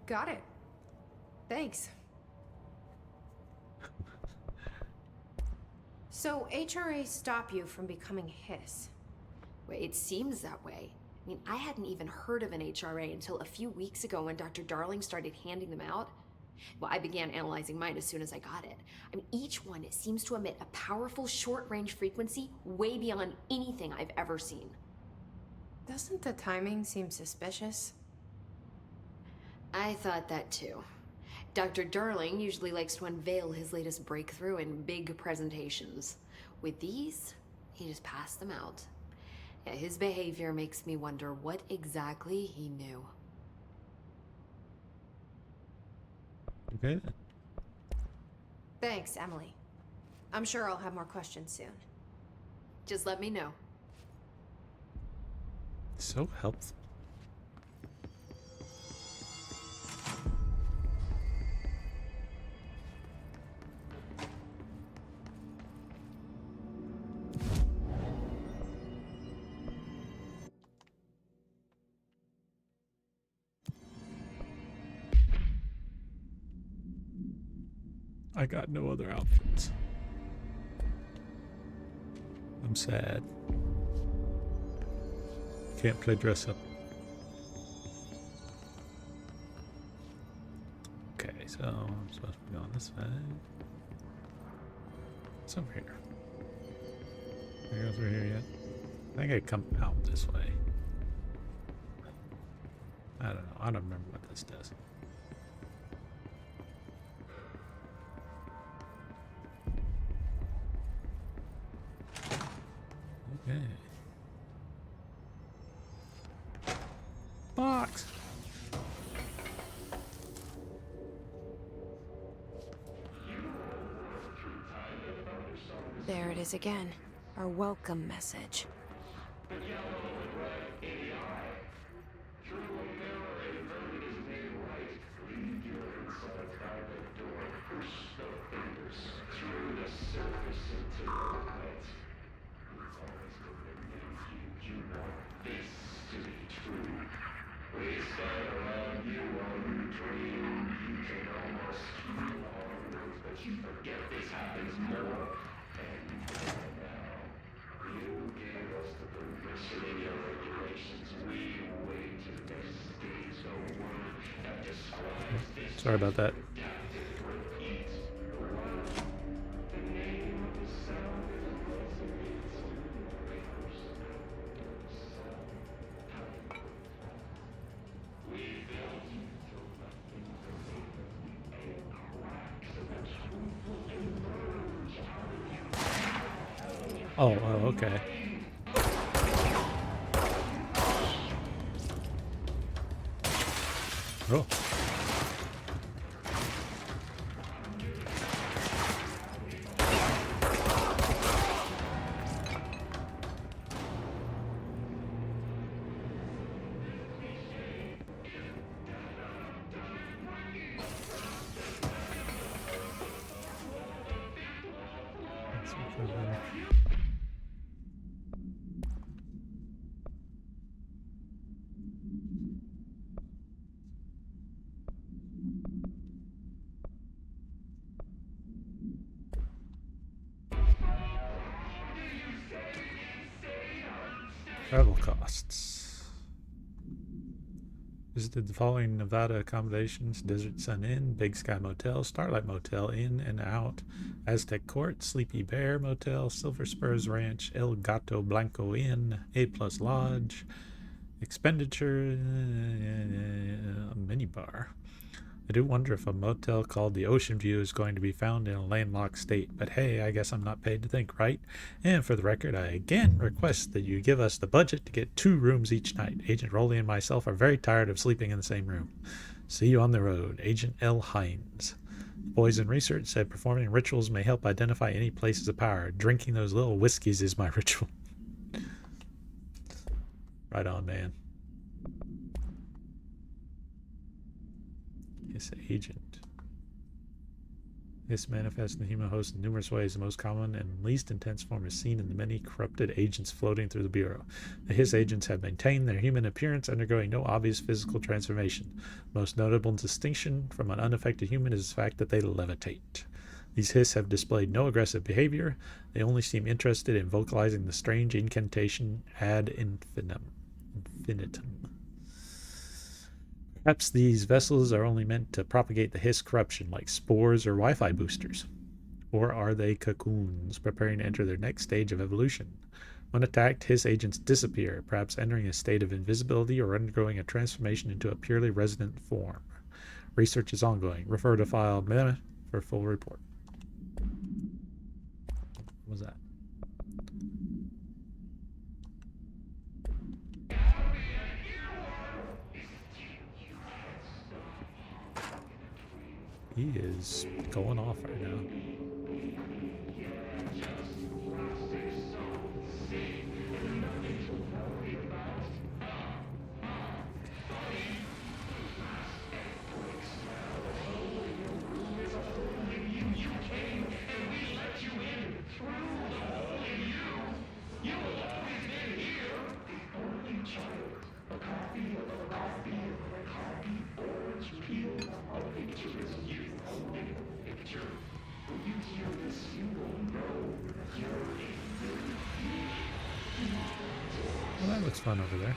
Got it. Thanks. So, HRA stop you from becoming Hiss? Well, it seems that way. I mean, I hadn't even heard of an HRA until a few weeks ago when Dr. Darling started handing them out. Well, I began analyzing mine as soon as I got it. I mean, each one seems to emit a powerful short-range frequency way beyond anything I've ever seen. Doesn't the timing seem suspicious? I thought that too. Dr. Darling usually likes to unveil his latest breakthrough in big presentations. With these, he just passed them out. Yeah, his behavior makes me wonder what exactly he knew. Okay then. Thanks, Emily. I'm sure I'll have more questions soon. Just let me know. So helpful. I got no other outfits. I'm sad. Can't play dress up. Okay, so I'm supposed to be on this side. It's over here. Can I go through here yet? I think I come out this way. I don't know. I don't remember what this does. Okay. Box. There it is again. Our welcome message. Sorry about that. Oh, okay. Oh. Travel costs. Visited the following Nevada accommodations: Desert Sun Inn, Big Sky Motel, Starlight Motel, In and Out, Aztec Court, Sleepy Bear Motel, Silver Spurs Ranch, El Gato Blanco Inn, A Plus Lodge. Expenditure, minibar. I do wonder if a motel called the Ocean View is going to be found in a landlocked state, but hey, I guess I'm not paid to think, right? And for the record, I again request that you give us the budget to get 2 rooms each night. Agent Rowley and myself are very tired of sleeping in the same room. See you on the road. Agent L. Hines. Poison Research said performing rituals may help identify any places of power. Drinking those little whiskeys is my ritual. Right on, man. Yes, agent. This manifests in the human host in numerous ways. The most common and least intense form is seen in the many corrupted agents floating through the Bureau. The Hiss agents have maintained their human appearance, undergoing no obvious physical transformation. The most notable distinction from an unaffected human is the fact that they levitate. These Hiss have displayed no aggressive behavior. They only seem interested in vocalizing the strange incantation ad infinitum. Perhaps these vessels are only meant to propagate the Hiss corruption like spores or Wi-Fi boosters. Or are they cocoons preparing to enter their next stage of evolution? When attacked, Hiss agents disappear, perhaps entering a state of invisibility or undergoing a transformation into a purely resident form. Research is ongoing. Refer to file meh for full report. What was that? He is going off right now. Well, that looks fun over there.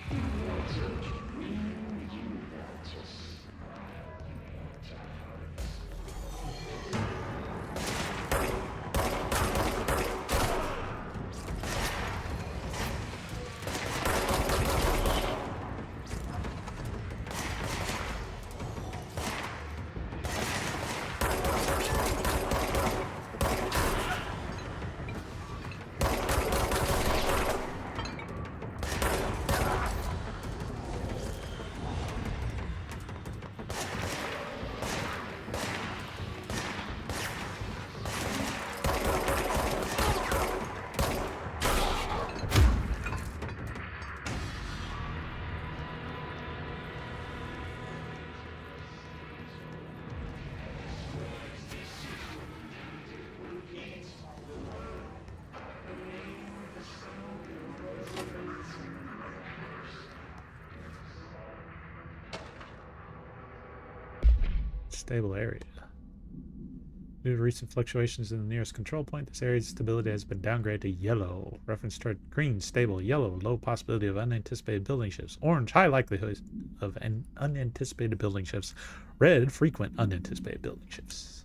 Stable area. Due to recent fluctuations in the nearest control point, this area's stability has been downgraded to yellow. Reference to green, stable, yellow, low possibility of unanticipated building shifts. Orange, high likelihood of unanticipated building shifts. Red, frequent unanticipated building shifts.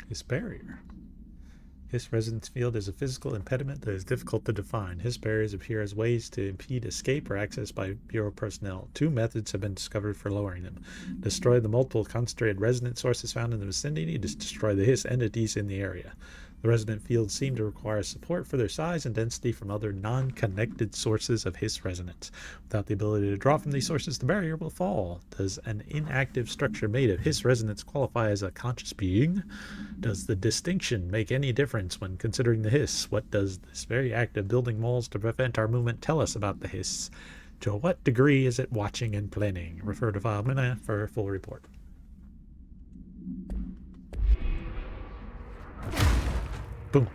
Hiss barrier. Hiss resonance field is a physical impediment that is difficult to define. Hiss barriers appear as ways to impede escape or access by Bureau personnel. 2 methods have been discovered for lowering them. Destroy the multiple concentrated resonance sources found in the vicinity. Destroy the Hiss entities in the area. The resonant fields seem to require support for their size and density from other non-connected sources of Hiss resonance. Without the ability to draw from these sources, the barrier will fall. Does an inactive structure made of Hiss resonance qualify as a conscious being? Does the distinction make any difference when considering the Hiss? What does this very act of building walls to prevent our movement tell us about the Hiss? To what degree is it watching and planning? Refer to file Mina for a full report. Boom.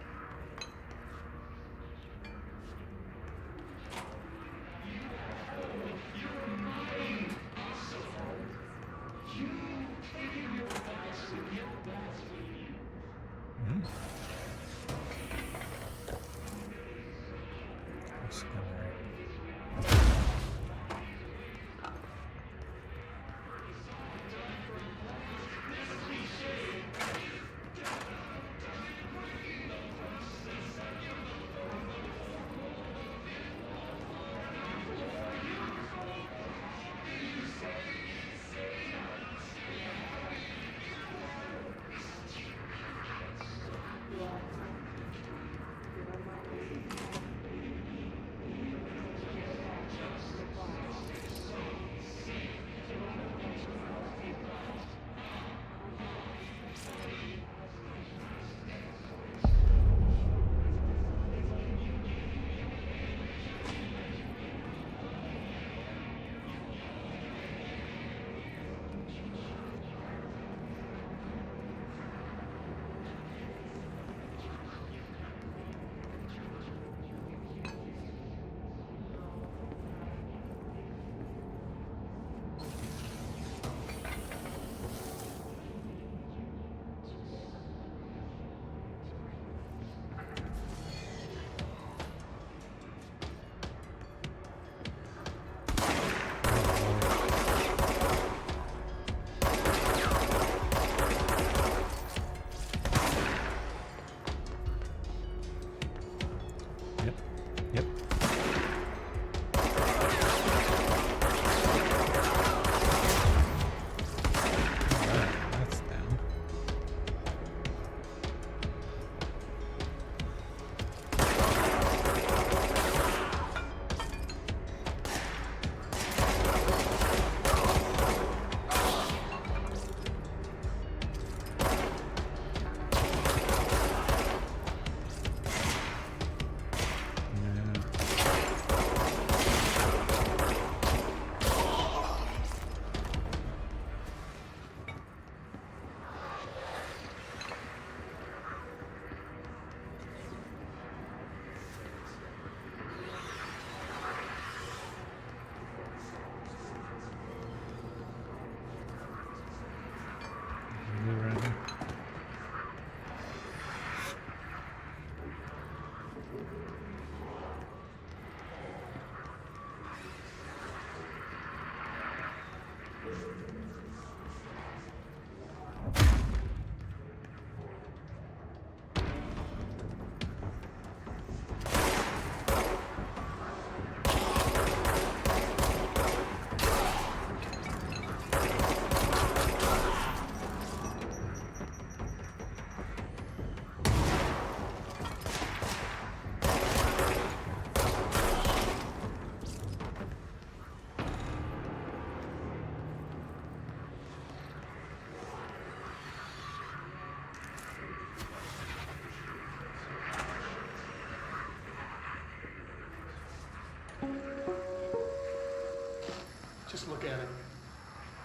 Just look at it.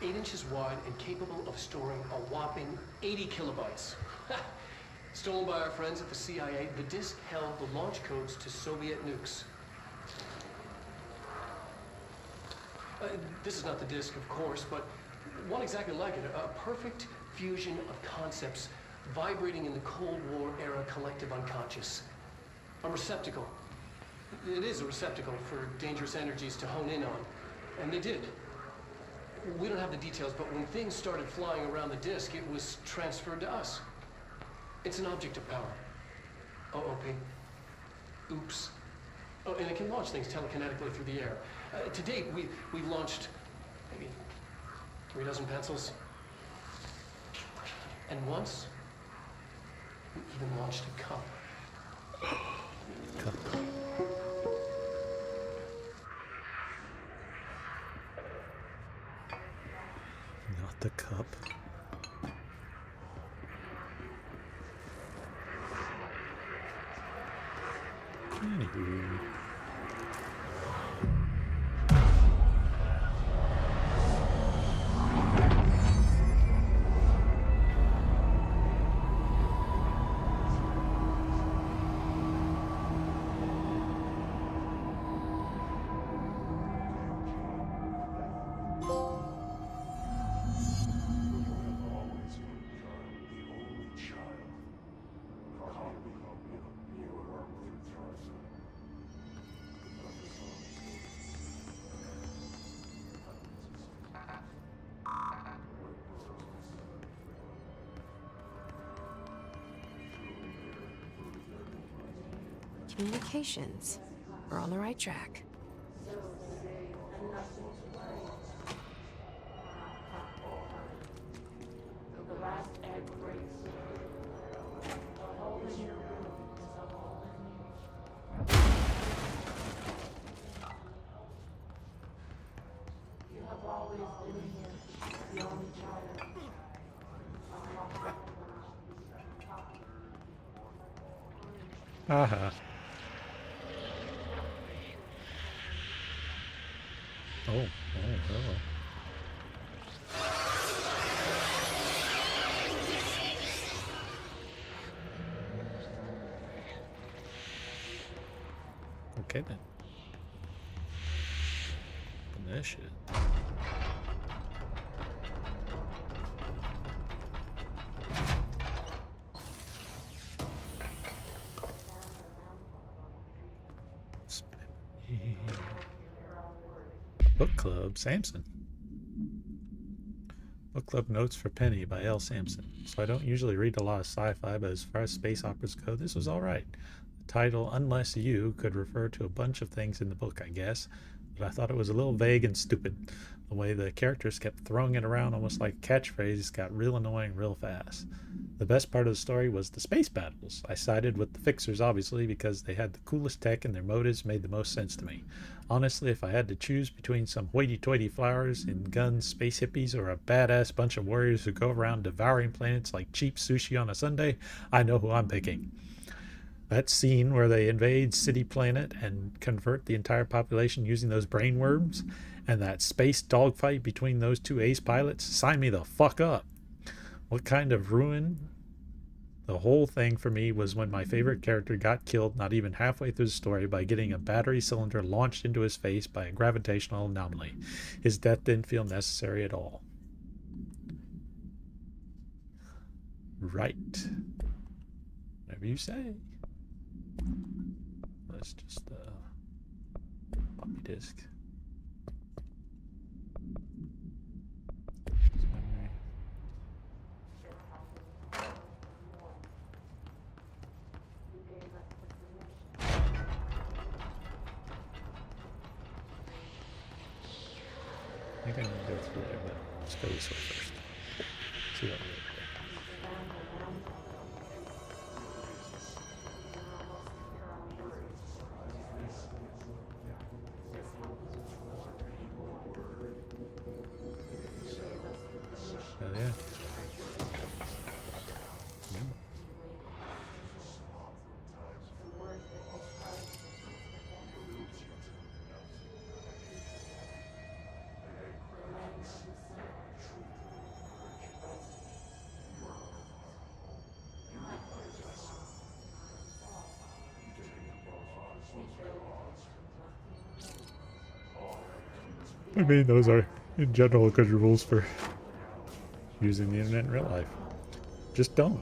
8 inches wide and capable of storing a whopping 80 kilobytes. Stolen by our friends at the CIA, the disk held the launch codes to Soviet nukes. This is not the disc, of course, but one exactly like it. A perfect fusion of concepts vibrating in the Cold War era collective unconscious. A receptacle. It is a receptacle for dangerous energies to hone in on. And they did. We don't have the details, but when things started flying around the disk, it was transferred to us. It's an object of power. OOP. Oops. Oh, and it can launch things telekinetically through the air. To date, we've launched maybe 3 dozen pencils. And once, we even launched a cup. Cup. Not the cup. Anywho. Communications. We're on the right track. Aha. Oh, hello. Okay then. Open this shit. Book Club, Samson. Book Club Notes for Penny by L. Sampson. So I don't usually read a lot of sci-fi, but as far as space operas go, this was alright. The title, Unless You, could refer to a bunch of things in the book, I guess, but I thought it was a little vague and stupid. The way the characters kept throwing it around almost like a catchphrase got real annoying real fast. The best part of the story was the space battles. I sided with the Fixers, obviously, because they had the coolest tech and their motives made the most sense to me. Honestly, if I had to choose between some hoity-toity flowers and guns, space hippies, or a badass bunch of warriors who go around devouring planets like cheap sushi on a Sunday, I know who I'm picking. That scene where they invade City Planet and convert the entire population using those brain worms, and that space dogfight between those two ace pilots, sign me the fuck up. What kind of ruin? The whole thing for me was when my favorite character got killed not even halfway through the story by getting a battery cylinder launched into his face by a gravitational anomaly. His death didn't feel necessary at all. Right. Whatever you say. Let's just floppy disk. I think I need to go through there, but let's go this way first. See what we have there. Oh yeah. I mean, those are, in general, good rules for using the internet in real life. Just don't.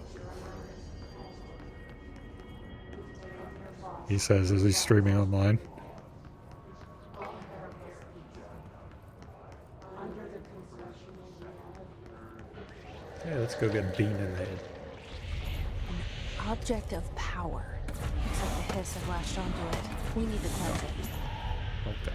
He says as he's streaming online. Okay, let's go get a bean in the head. Object of power. Looks like the hiss have latched onto it. We need to cleanse it. Okay.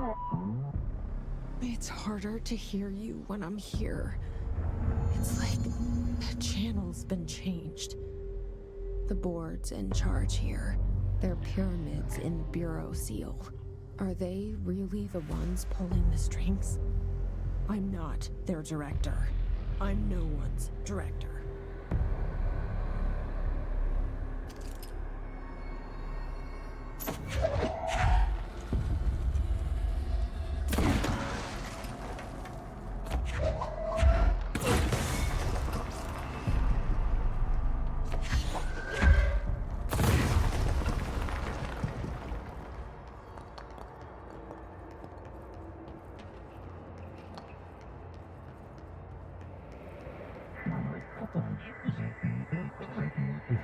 Oh. It's harder to hear you when I'm here. It's like the channel's been changed. The board's in charge here. They're pyramids in Bureau Seal. Are they really the ones pulling the strings? I'm not their director. I'm no one's director.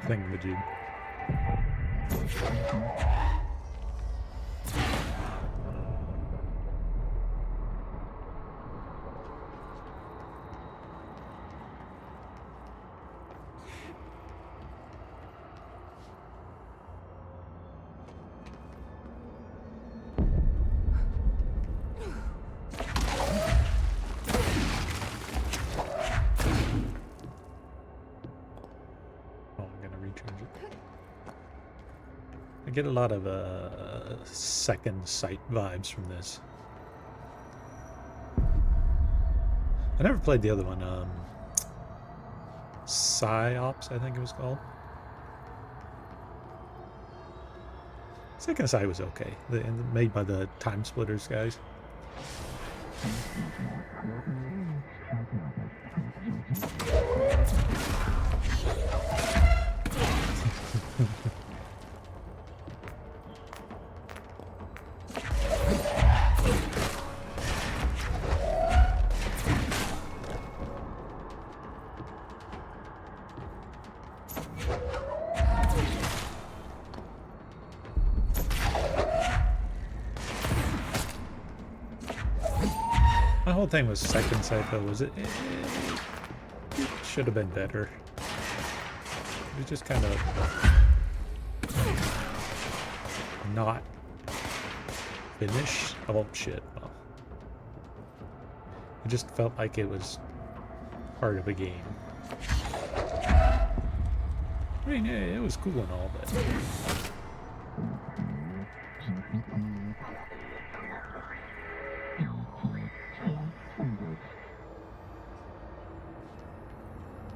Thingamajig. I get a lot of Second Sight vibes from this. I never played the other one. Psyops, I think it was called. Second Sight was okay. Made by the Time Splitters guys. whole thing with Second Sight, though, was it should have been better. It was just kind of not finished. Oh shit! Well, it just felt like it was part of a game. I mean, yeah, it was cool and all, but.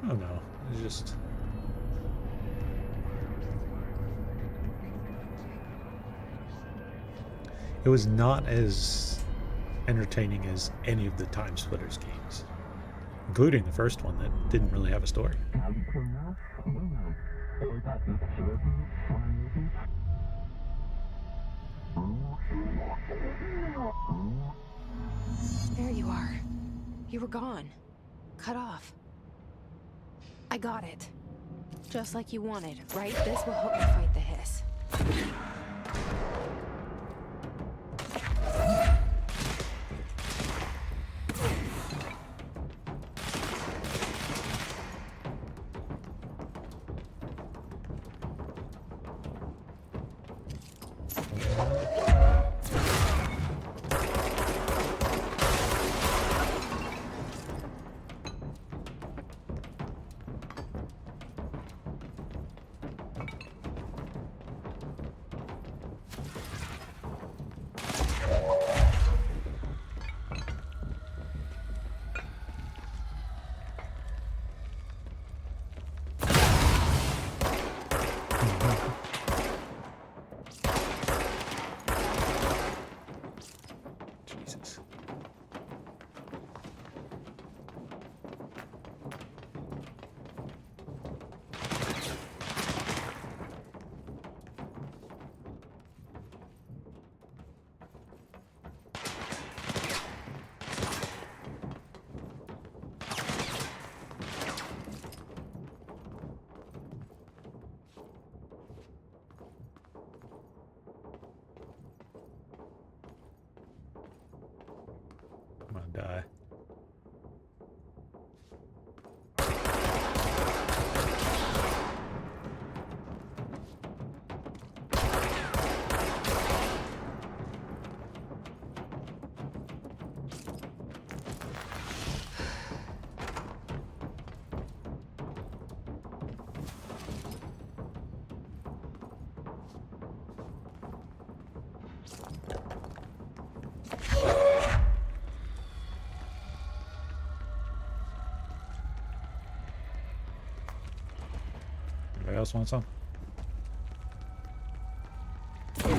Oh no, it's just... It was not as entertaining as any of the Time Splitters games, including the first one that didn't really have a story. There you are. You were gone. Cut off. I got it. Just like you wanted, right? This will help me fight the hiss. Jesus. I'm gonna die. Anybody else want some? Well,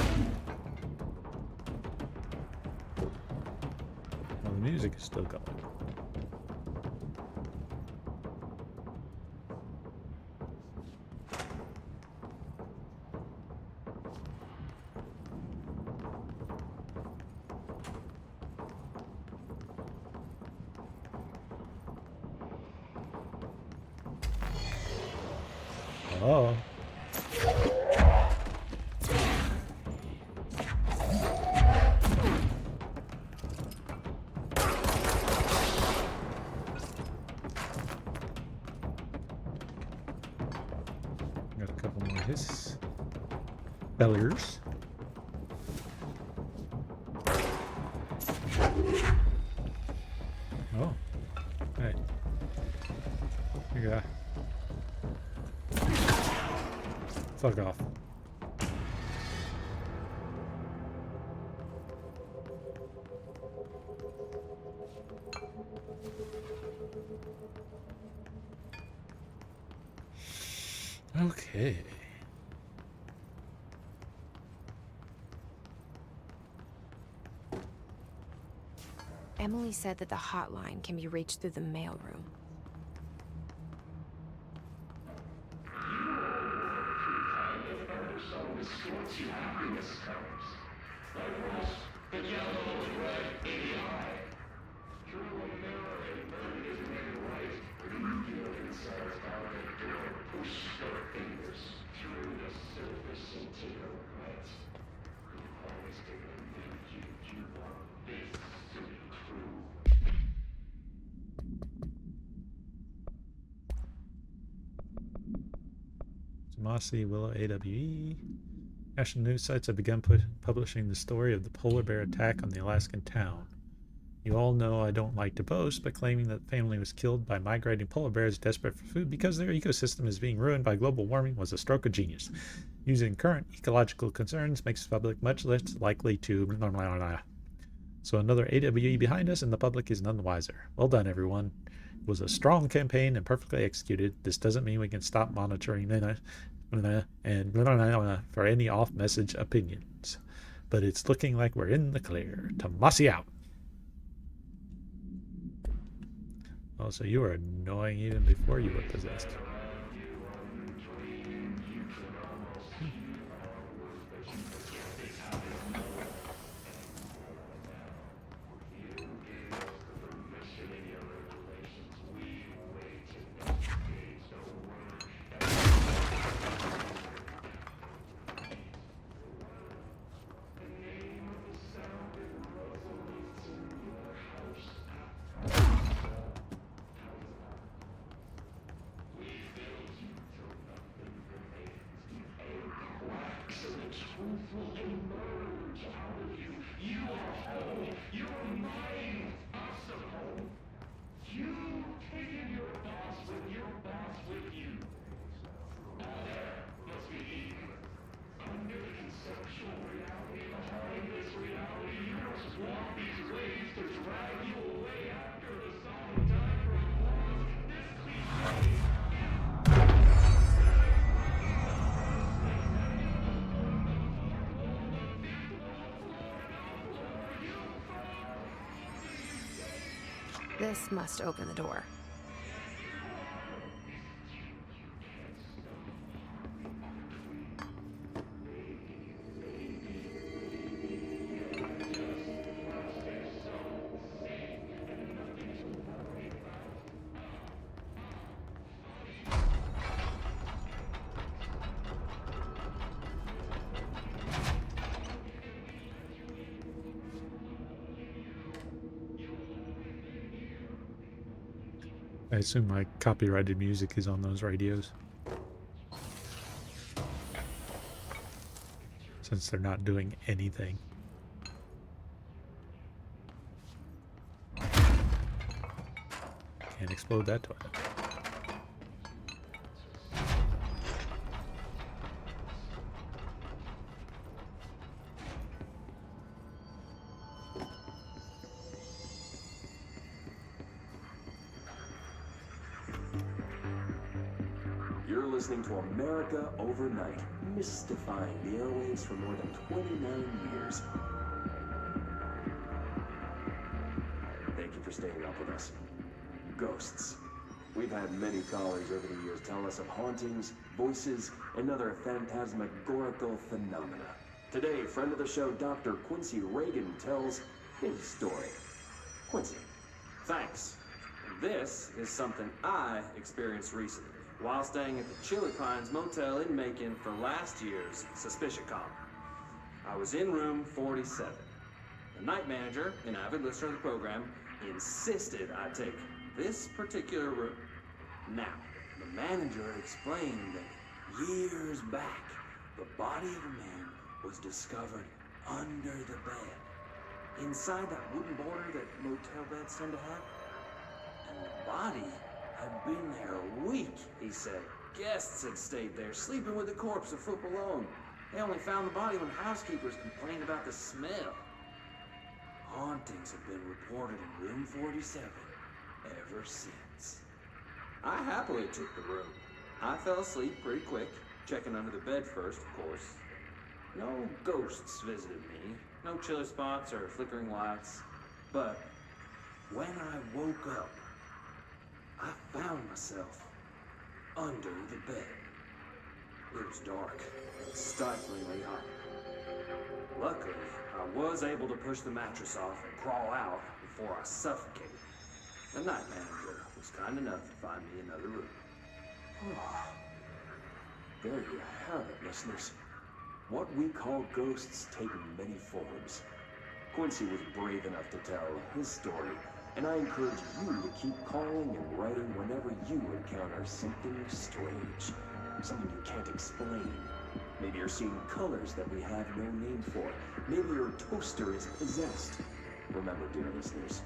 the music is still going. Oh. Got a couple more hiss bellers. Oh. Hey. You got. Fuck off. Okay. Emily said that the hotline can be reached through the mailroom. Mossy, Willow, AWE. National news sites have begun publishing the story of the polar bear attack on the Alaskan town. You all know I don't like to boast, but claiming that the family was killed by migrating polar bears desperate for food because their ecosystem is being ruined by global warming was a stroke of genius. Using current ecological concerns makes the public much less likely to... So another AWE behind us, and the public is none the wiser. Well done, everyone. It was a strong campaign and perfectly executed. This doesn't mean we can stop monitoring and for any off-message opinions. But it's looking like we're in the clear. Tomasi out. Oh, so you were annoying even before you were possessed. This must open the door. I assume my copyrighted music is on those radios. Since they're not doing anything. Can't explode that toilet. You're listening to America Overnight, mystifying the airwaves for more than 29 years. Thank you for staying up with us. Ghosts. We've had many callers over the years tell us of hauntings, voices, and other phantasmagorical phenomena. Today, friend of the show, Dr. Quincy Reagan, tells his story. Quincy, thanks. This is something I experienced recently while staying at the Chili Pines Motel in Macon for last year's SuspiciaCon. I was in room 47. The night manager, an avid listener of the program, insisted I take this particular room. Now, the manager explained that years back, the body of a man was discovered under the bed, inside that wooden border that motel beds tend to have. And the body had been there a week, he said. Guests had stayed there, sleeping with the corpse a foot below. They only found the body when housekeepers complained about the smell. Hauntings have been reported in room 47 ever since. I happily took the room. I fell asleep pretty quick, checking under the bed first, of course. No ghosts visited me, no chilly spots or flickering lights. But when I woke up, I found myself under the bed. It was dark, stiflingly hot. Luckily, I was able to push the mattress off and crawl out before I suffocated. The night manager was kind enough to find me another room. Oh, there you have it, listeners. What we call ghosts take many forms. Quincy was brave enough to tell his story, and I encourage you to keep calling and writing whenever you encounter something strange. something you can't explain. Maybe you're seeing colors that we have no name for. Maybe your toaster is possessed. Remember, dear listeners,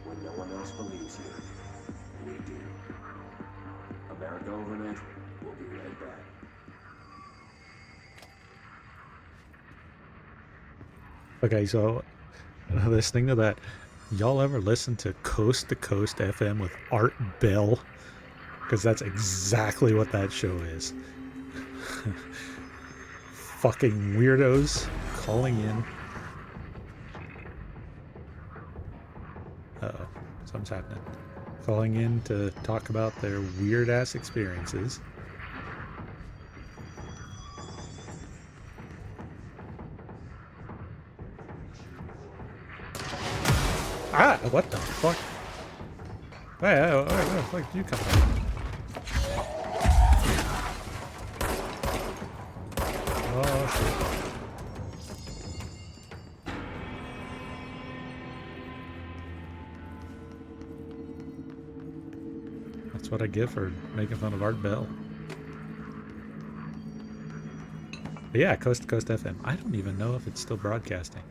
when no one else believes you, we do. America Overnight will be right back. Okay, so listening to that, y'all ever listen to Coast FM with Art Bell? Because that's exactly what that show is. Fucking weirdos calling in. Uh-oh, something's happening. Calling in to talk about their weird-ass experiences. Ah, what the fuck? Hey, where the fuck did you come from? Oh, shit. That's what I get for making fun of Art Bell. But yeah, Coast to Coast FM. I don't even know if it's still broadcasting.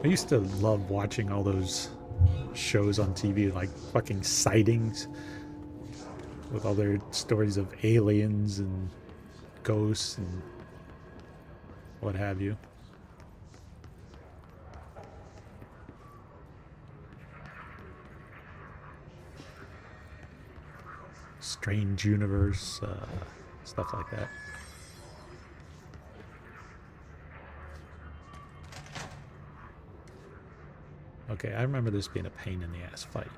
I used to love watching all those shows on TV, like fucking Sightings, with all their stories of aliens and ghosts and what have you. Strange Universe, stuff like that. Okay, I remember this being a pain in the ass fight.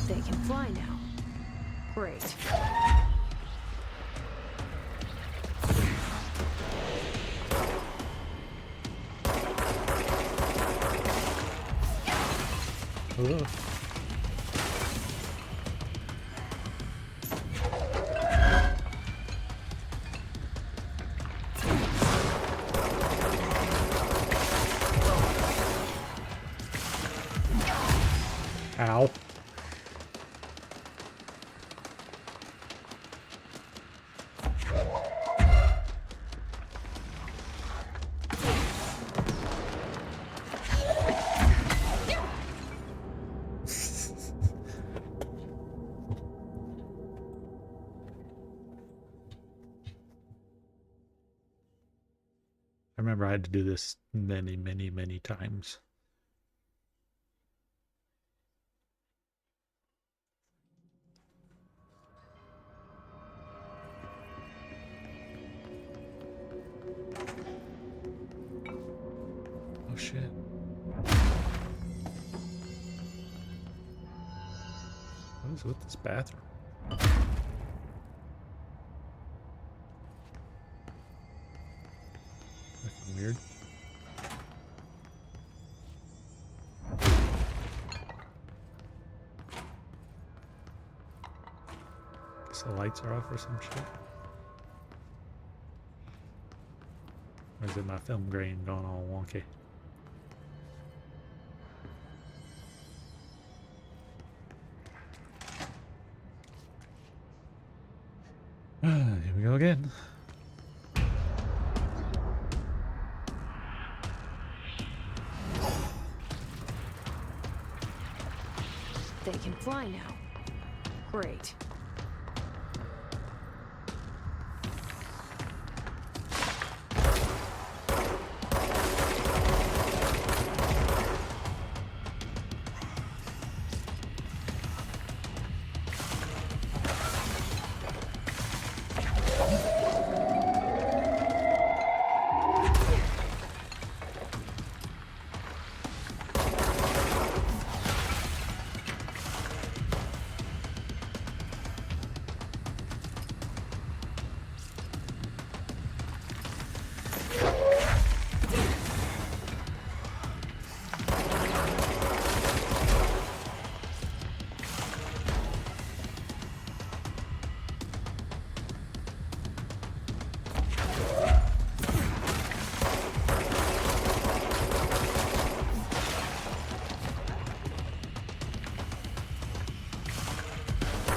They can fly now. Great. Ugh. Ow. I remember I had to do this many, many, many times. Oh shit. What is with this bathroom? Fucking weird. Guess the lights are off or some shit. Or is it my film grain going all wonky? Here we go again. They can fly now. Great.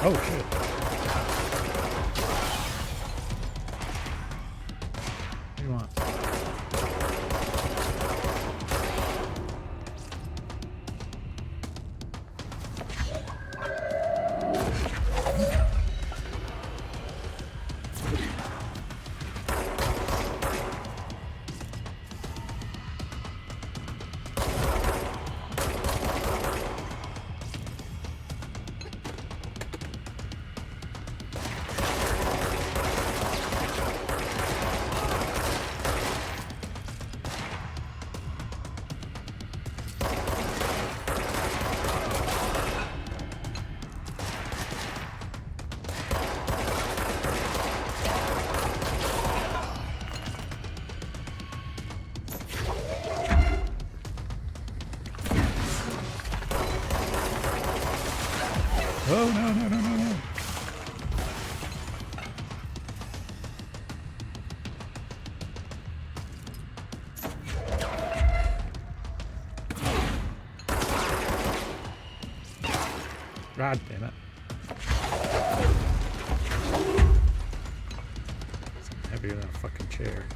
Oh shit. What do you want? Oh, no, no, no, no, no. God damn it. It's heavier than a fucking chair.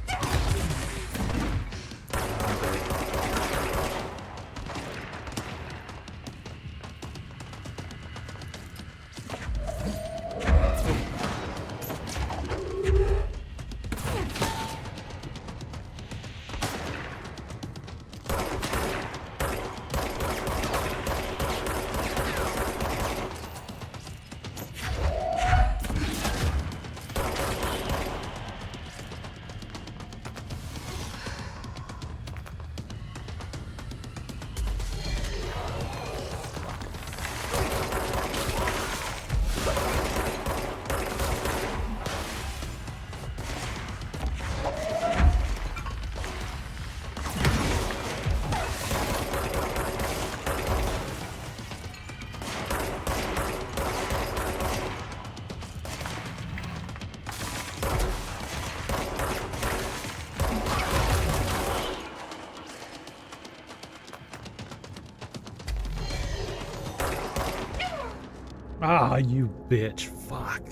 Ah, you bitch. Fuck.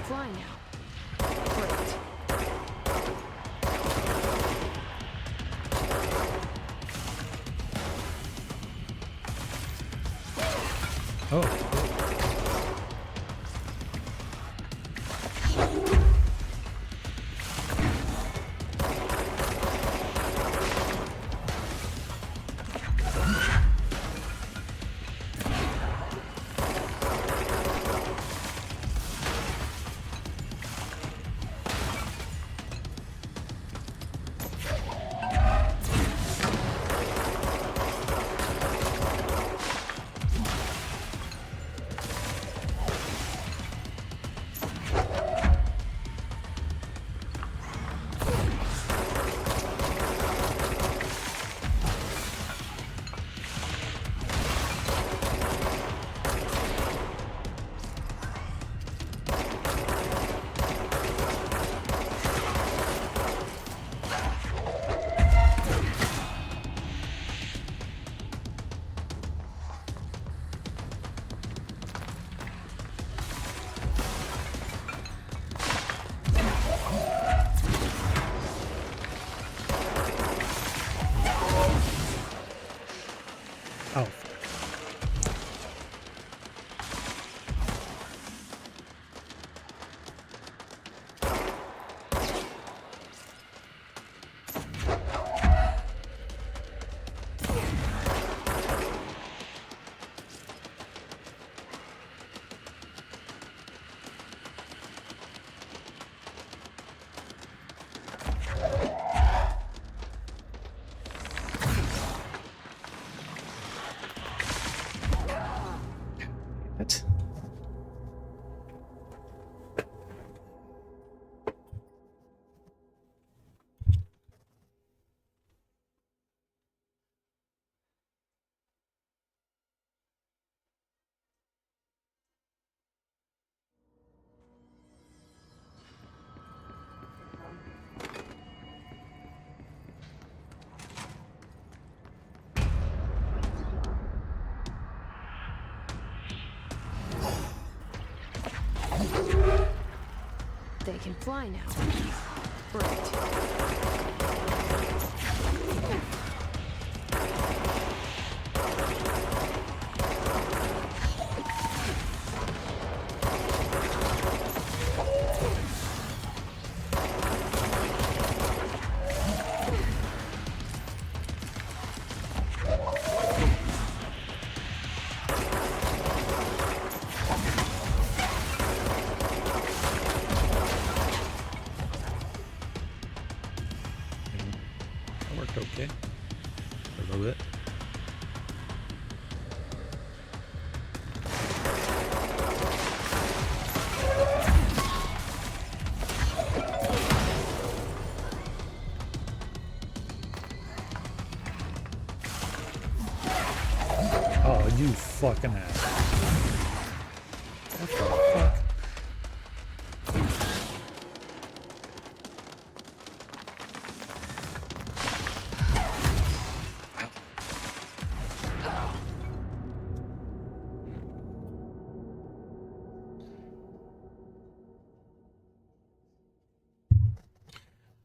Fly now. Great. Oh. They can fly now. Right. That worked okay. For a little bit. Oh, you fucking ass. What the fuck?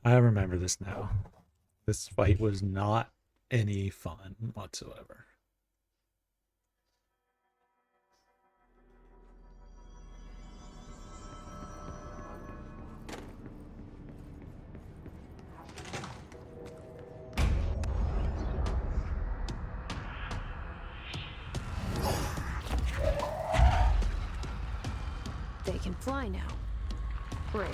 I remember this now. This fight was not any fun whatsoever. They can fly now. Great.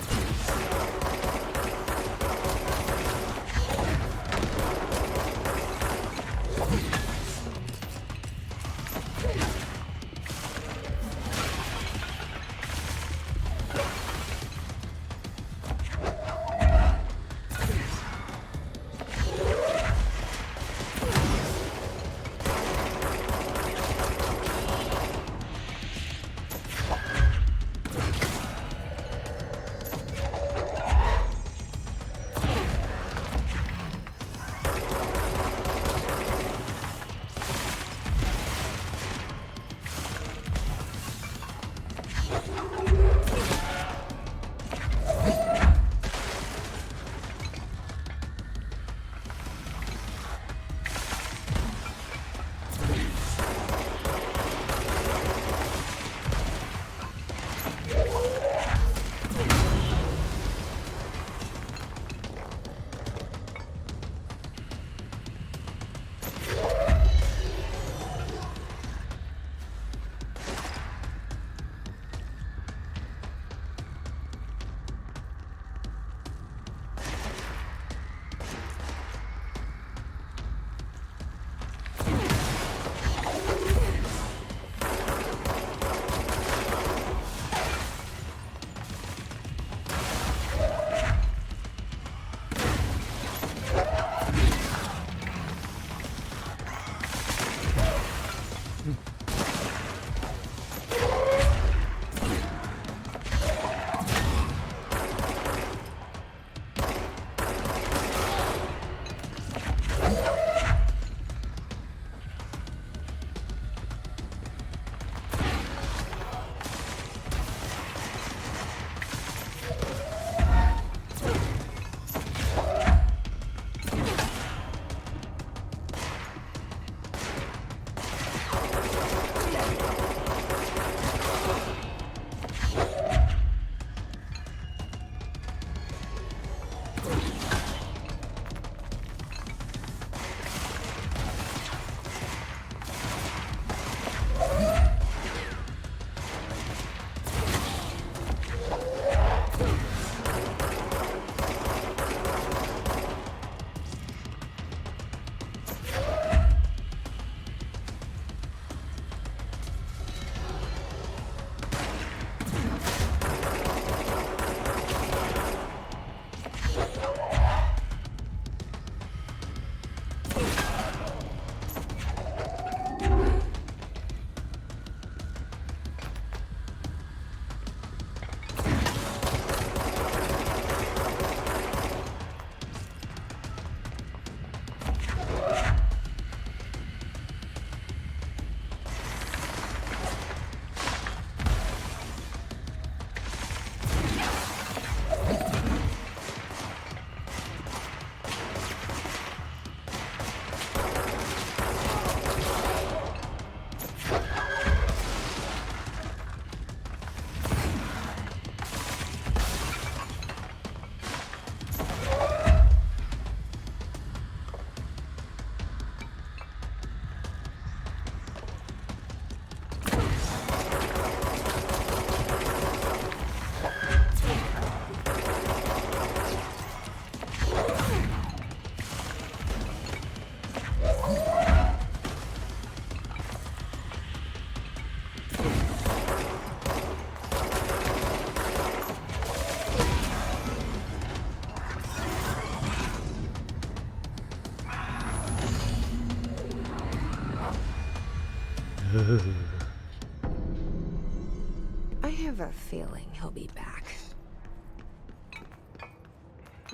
I have a feeling he'll be back.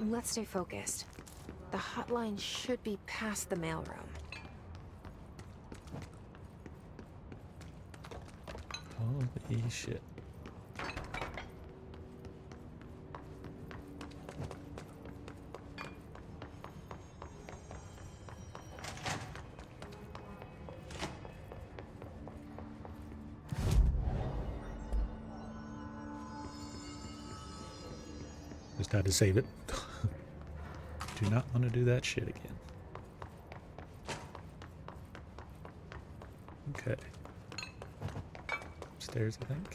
Let's stay focused. The hotline should be past the mailroom. Holy shit. Just had to save it. Do not want to do that shit again. Okay. Upstairs, I think.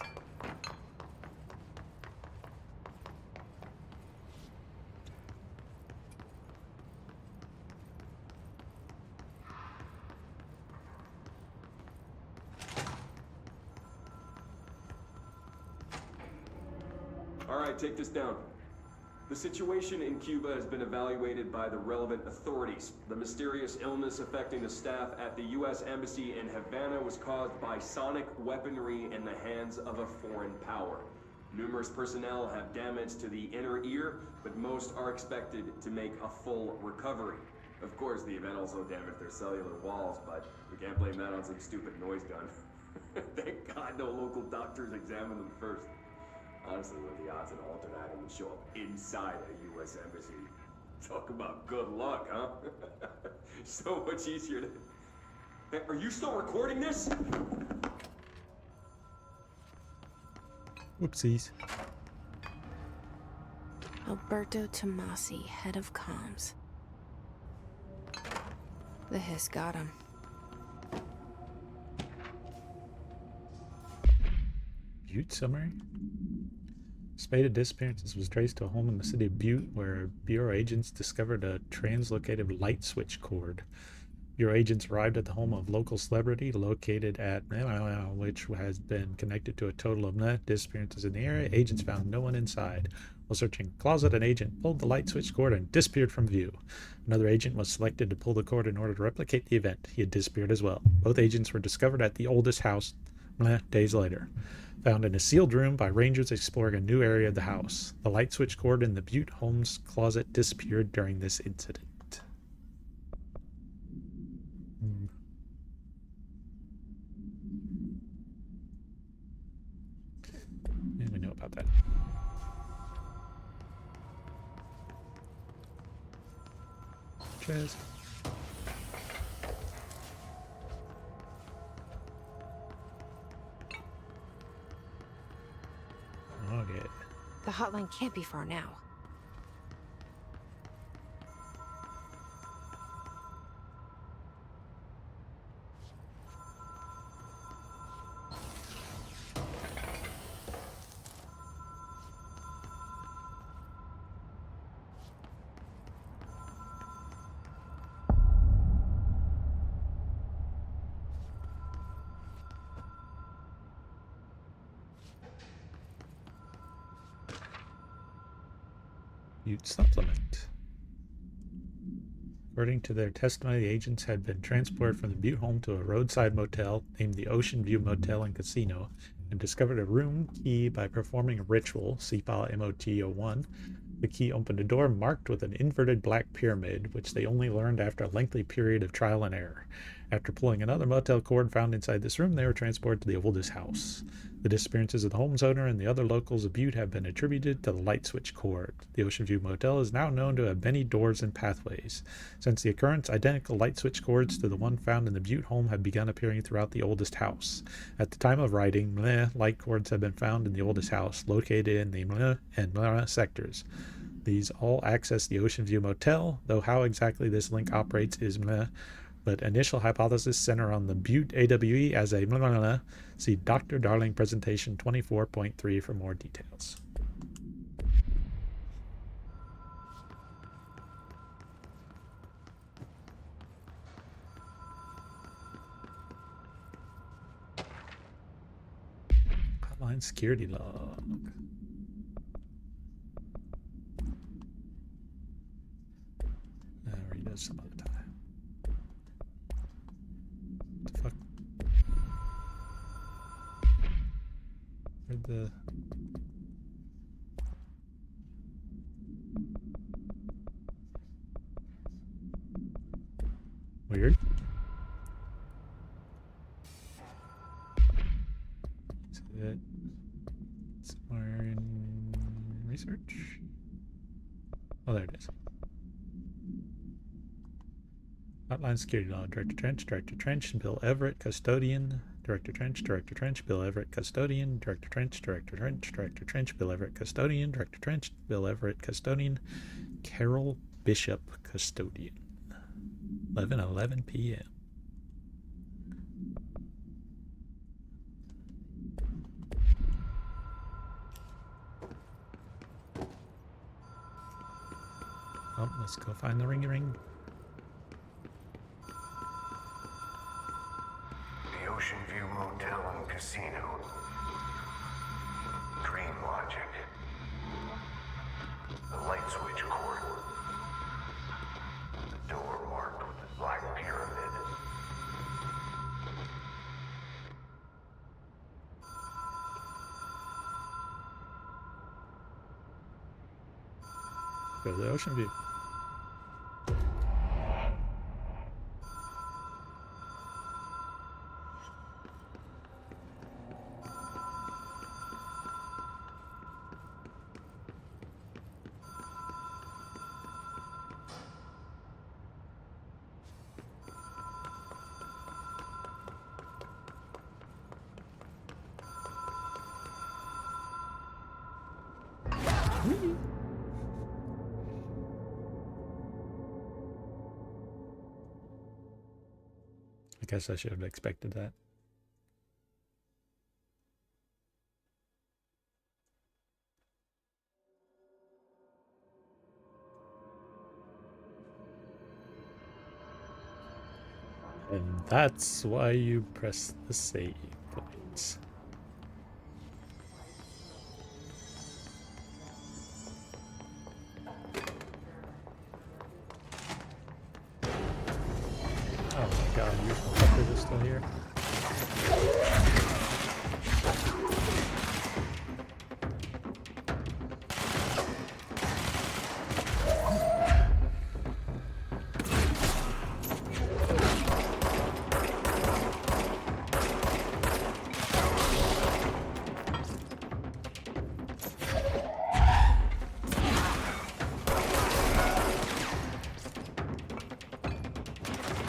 All right, take this down. The situation in Cuba has been evaluated by the relevant authorities. The mysterious illness affecting the staff at the U.S. Embassy in Havana was caused by sonic weaponry in the hands of a foreign power. Numerous personnel have damage to the inner ear, but most are expected to make a full recovery. Of course, the event also damaged their cellular walls, but we can't blame that on some stupid noise gun. Thank God no local doctors examined them first. Honestly, what are the odds an alternate item would show up inside a U.S. embassy? Talk about good luck, huh? So much easier to... Hey, are you still recording this? Whoopsies. Alberto Tomasi, head of comms. The hiss got him. Butte summary? Spate of disappearances was traced to a home in the city of Butte where Bureau agents discovered a translocated light switch cord. Bureau agents arrived at the home of local celebrity located at which has been connected to a total of disappearances in the area. Agents found no one inside. While searching a closet, an agent pulled the light switch cord and disappeared from view. Another agent was selected to pull the cord in order to replicate the event. He had disappeared as well. Both agents were discovered at the oldest house days later. Found in a sealed room by rangers exploring a new area of the house. The light switch cord in the Butte home's closet disappeared during this incident. And we know about that. Cheers. Okay. The hotline can't be far now. Butte supplement. According to their testimony, the agents had been transported from the Butte home to a roadside motel named the Ocean View Motel and Casino and discovered a room key by performing a ritual, see file MOT-01. The key opened a door marked with an inverted black pyramid, which they only learned after a lengthy period of trial and error. After pulling another motel cord found inside this room, they were transported to the oldest house. The disappearances of the home's owner and the other locals of Butte have been attributed to the light switch cord. The Ocean View Motel is now known to have many doors and pathways. Since the occurrence, identical light switch cords to the one found in the Butte home have begun appearing throughout the oldest house. At the time of writing, light cords have been found in the oldest house, located in the and sectors. These all access the Ocean View Motel, though how exactly this link operates is but initial hypothesis center on the Butte AWE as a see Dr. Darling presentation 24.3 for more details. Hotline security log. I'll read those some other time. What the fuck? the... Weird. Is it somewhere in research? Oh, there it is. Hotline security law. Director Trench, Bill Everett, custodian. Director Trench, Bill Everett, custodian. Director Trench, Bill Everett, custodian. Director Trench, Bill Everett, custodian. Carol Bishop, custodian. 11:11 p.m. Oh, let's go find the ring. The Ocean View Motel and Casino. Dream Logic. The light switch cord. The door marked with the Black Pyramid. Go to the Ocean View. I guess I should have expected that. And that's why you press the save buttons. Oh my god, you fuckers are still here.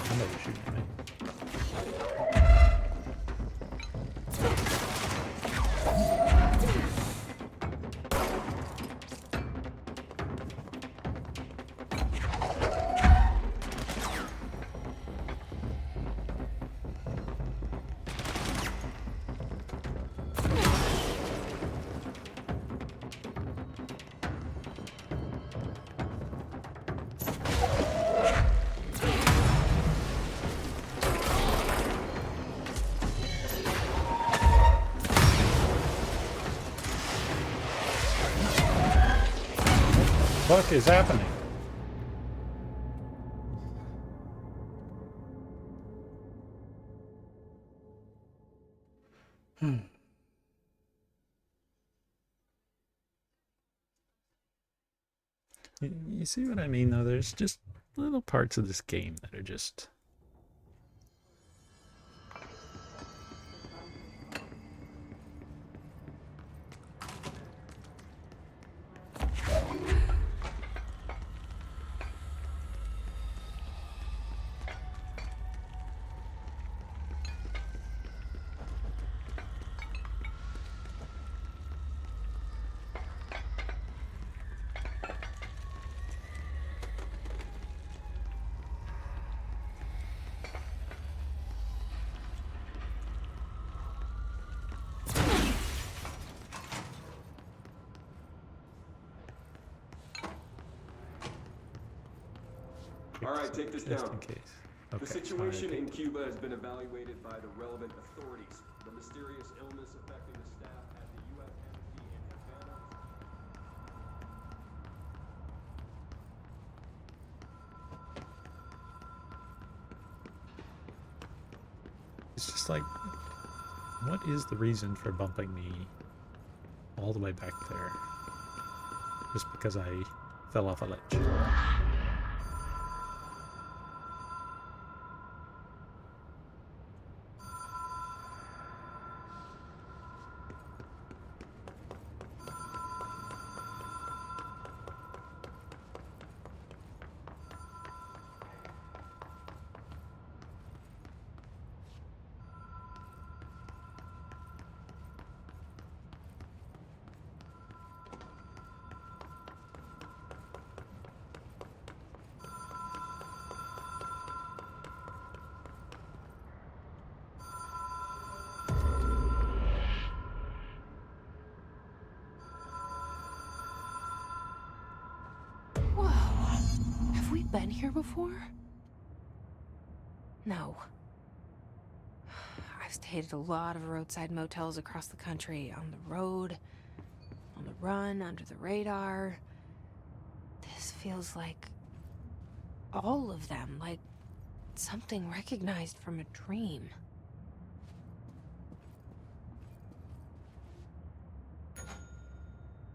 Somebody's shooting at me. What the fuck is happening? You see what I mean, though? There's just little parts of this game that are just... All right, take this just down. in case. Okay, The situation fine. in Cuba has been evaluated by the relevant authorities. The mysterious illness affecting the staff at the U.S. Embassy in Havana. It's just like, what is the reason for bumping me all the way back there. Just because I fell off a ledge. Been here before? No. I've stayed at a lot of roadside motels across the country, on the road, on the run, under the radar. This feels like all of them, like something recognized from a dream.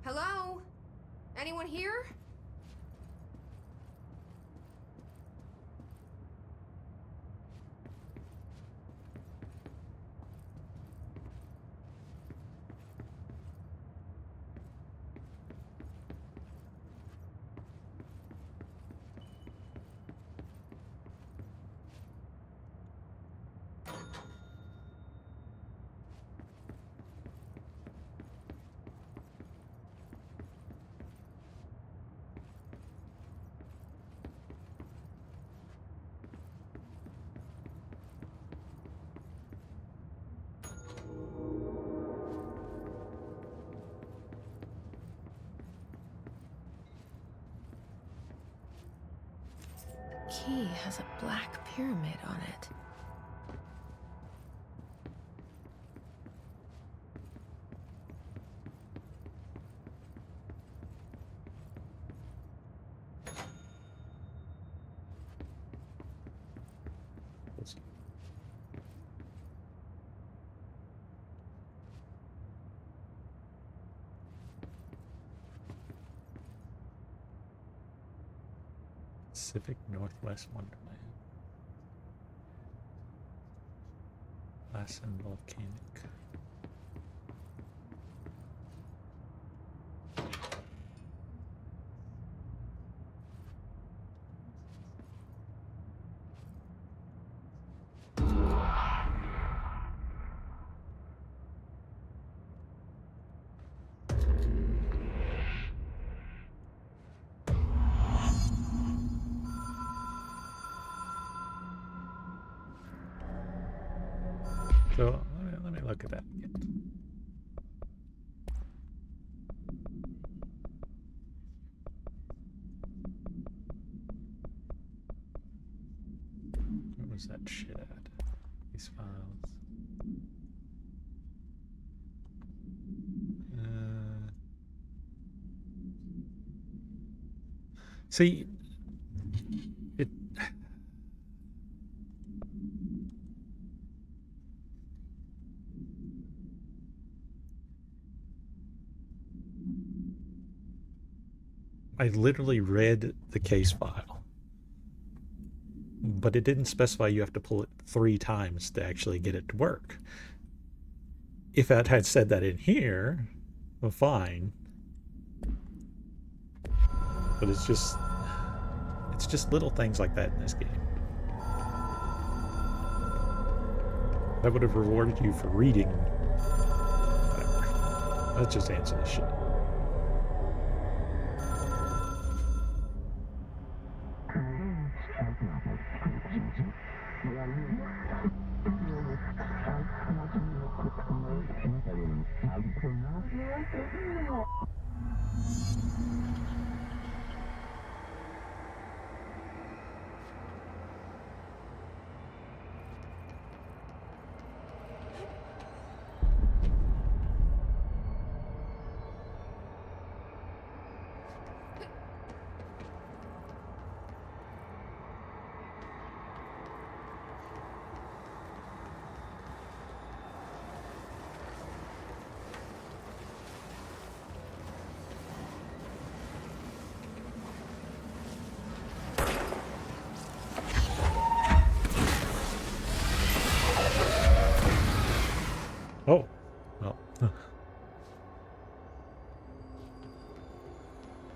Hello? Anyone here? Key has a black pyramid on it. Pacific Northwest Wonderland. Lassen Volcanic. So let me look at that again. Where was that shit at? These files. See, it. I literally read the case file, but it didn't specify you have to pull it 3 times to actually get it to work. If it had said that in here, well, fine. But it's just little things like that in this game. That would have rewarded you for reading. Whatever. Let's just answer this shit.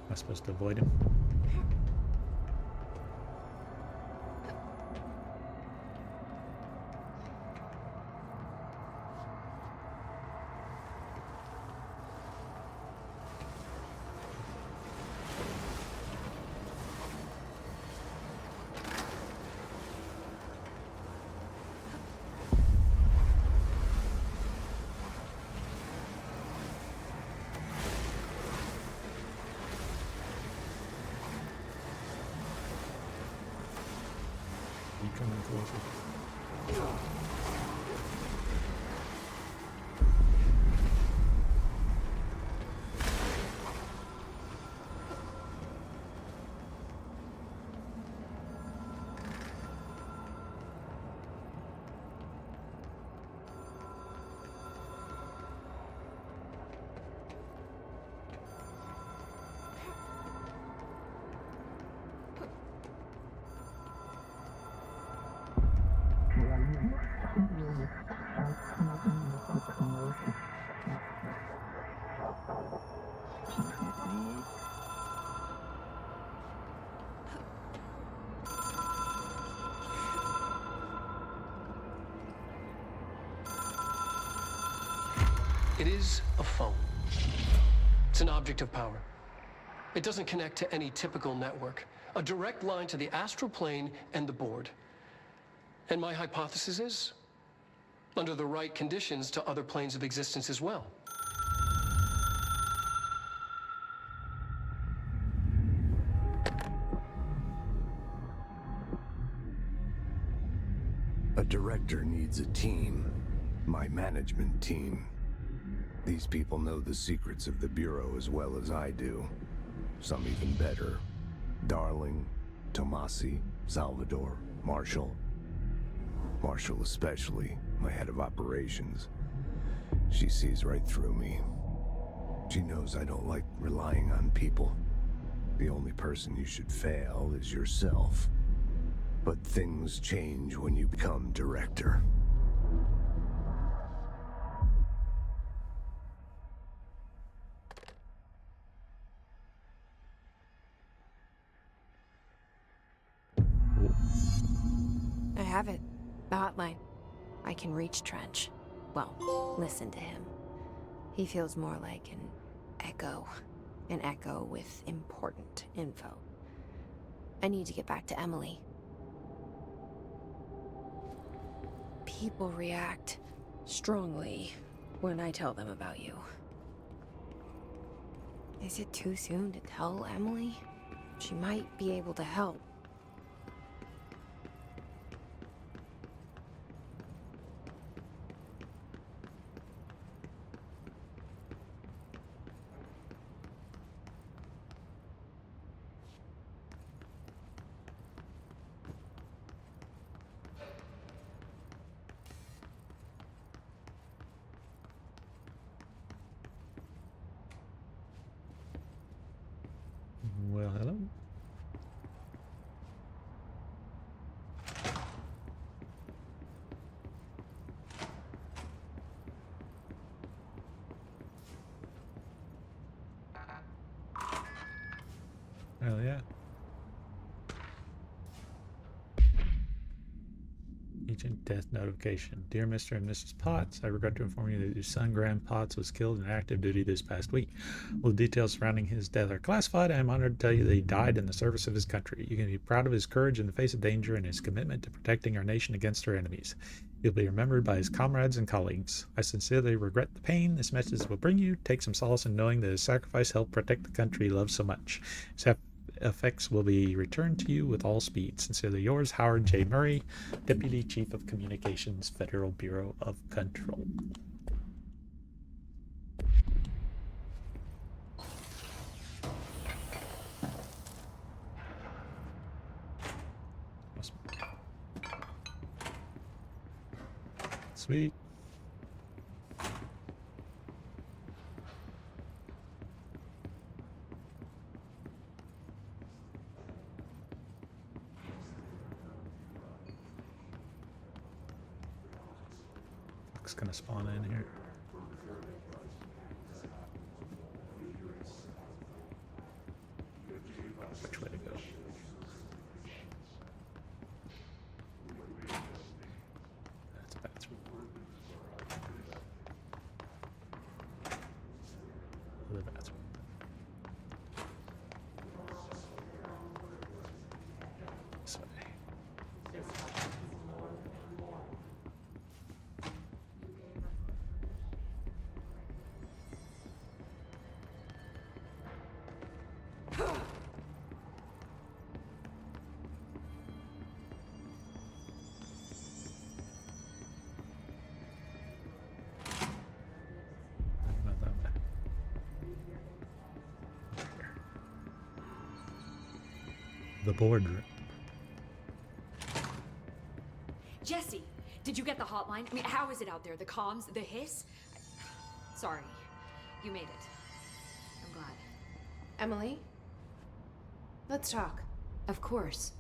Am I supposed to avoid him? You coming closer? It is a phone. It's an object of power. It doesn't connect to any typical network. A direct line to the astral plane and the board. And my hypothesis is, under the right conditions, to other planes of existence as well. A director needs a team. My management team. These people know the secrets of the Bureau as well as I do. Some even better. Darling, Tomasi, Salvador, Marshall. Marshall especially, my head of operations. She sees right through me. She knows I don't like relying on people. The only person you should fail is yourself. But things change when you become director. I have it. The hotline. I can reach Trench. Well, listen to him. He feels more like an echo. An echo with important info. I need to get back to Emily. People react strongly when I tell them about you. Is it too soon to tell Emily? She might be able to help. Well, hello. Hell yeah. Agent death notification. Dear Mr. and Mrs. Potts, I regret to inform you that your son, Graham Potts, was killed in active duty this past week. All the details surrounding his death are classified. I am honored to tell you that he died in the service of his country. You can be proud of his courage in the face of danger and his commitment to protecting our nation against our enemies. He'll be remembered by his comrades and colleagues. I sincerely regret the pain this message will bring you. Take some solace in knowing that his sacrifice helped protect the country he loves so much. His effects will be returned to you with all speed. Sincerely yours, Howard J. Murray, Deputy Chief of Communications, Federal Bureau of Control. Sweet. It's gonna spawn in here. Which way to go? That's a bathroom. The bathroom. This way. Not that way. Here. The boardroom. Jesse, did you get the hotline? I mean, how is it out there? The comms, the hiss? Sorry, you made it. I'm glad. Emily? Let's talk. Of course.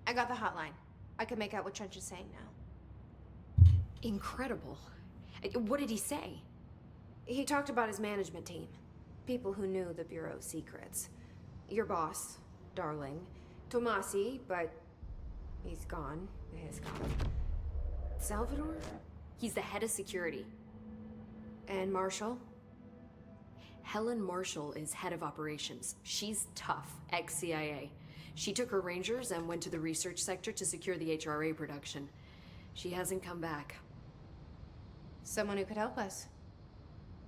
I got the hotline. I can make out what Trench is saying now. Incredible. What did he say? He talked about his management team. People who knew the Bureau's secrets. Your boss, Darling. Tomasi, but he's gone. He's gone. Salvador? He's the head of security. And Marshall? Helen Marshall is head of operations. She's tough, ex-CIA. She took her Rangers and went to the research sector to secure the HRA production. She hasn't come back. Someone who could help us.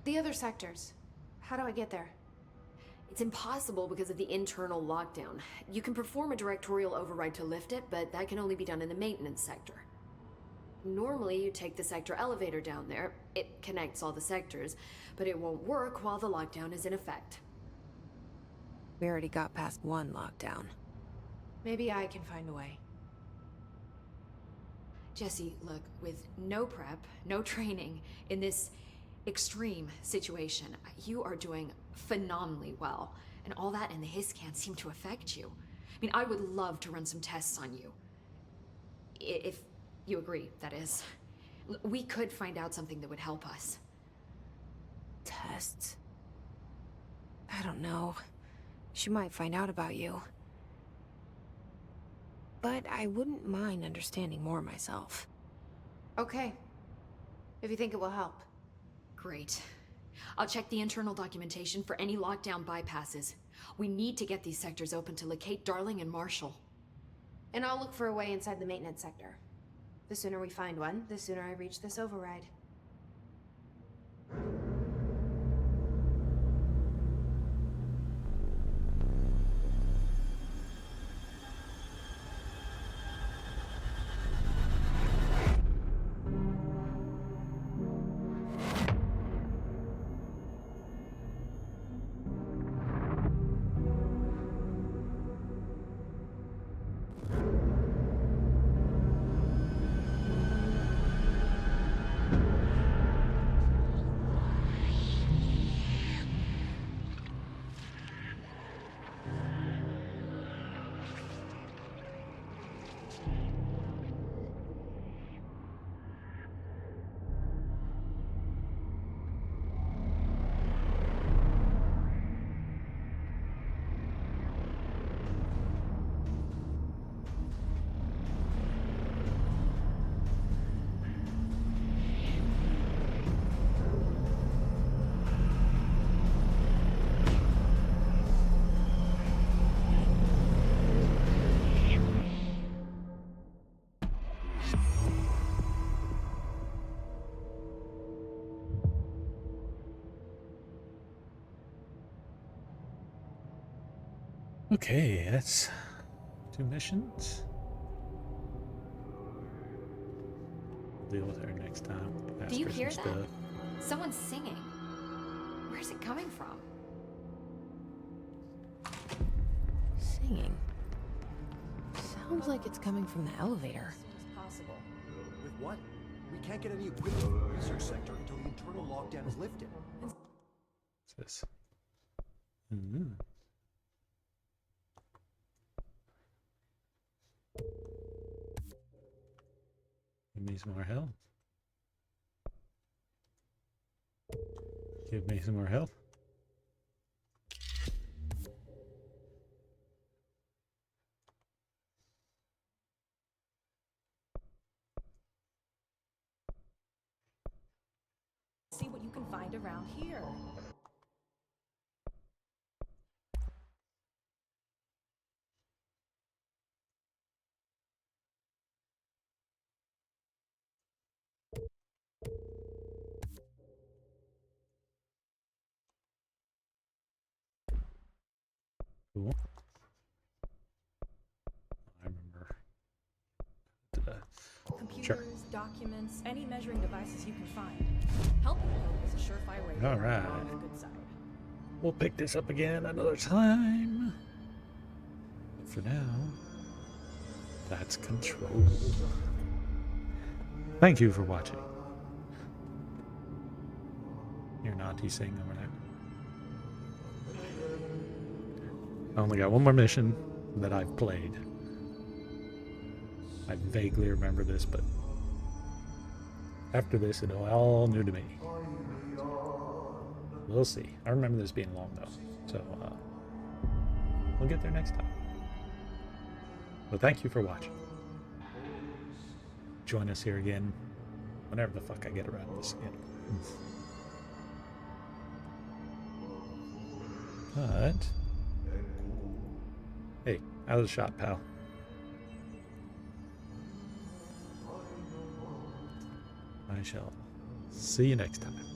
The other sectors. How do I get there? It's impossible because of the internal lockdown. You can perform a directorial override to lift it, but that can only be done in the maintenance sector. Normally, you take the sector elevator down there. It connects all the sectors, but it won't work while the lockdown is in effect. We already got past one lockdown. Maybe I can find a way. Jesse, look, with no prep, no training, in this extreme situation, you are doing phenomenally well. And all that and the hiss can't seem to affect you. I mean, I would love to run some tests on you. If you agree, that is. We could find out something that would help us. Tests? I don't know. She might find out about you. But I wouldn't mind understanding more myself. Okay. If you think it will help. Great. I'll check the internal documentation for any lockdown bypasses. We need to get these sectors open to locate Darling and Marshall. And I'll look for a way inside the maintenance sector. The sooner we find one, the sooner I reach this override. Okay, that's 2 missions. We'll deal with her next time. Ask Do you her some hear that? stuff. Someone's singing. Where's it coming from? Singing. Sounds like it's coming from the elevator. Possible. With what? We can't get any equipment from the research sector until the internal lockdown is lifted. What's this? Mm-hmm. Give me some more health. Give me some more health. find around here. Cool. I remember. Computers, documents, any measuring devices you can find. Helping Hope is a surefire way to get Alright. on the good side. We'll pick this up again another time. But for now, that's Control. Thank you for watching. You're naughty saying over there. I only got one more mission that I've played. I vaguely remember this, but after this, it'll all new to me. We'll see. I remember this being long, though. So, we'll get there next time. Well, thank you for watching. Join us here again whenever the fuck I get around to this again. But, hey, out of the shot, pal. I shall see you next time.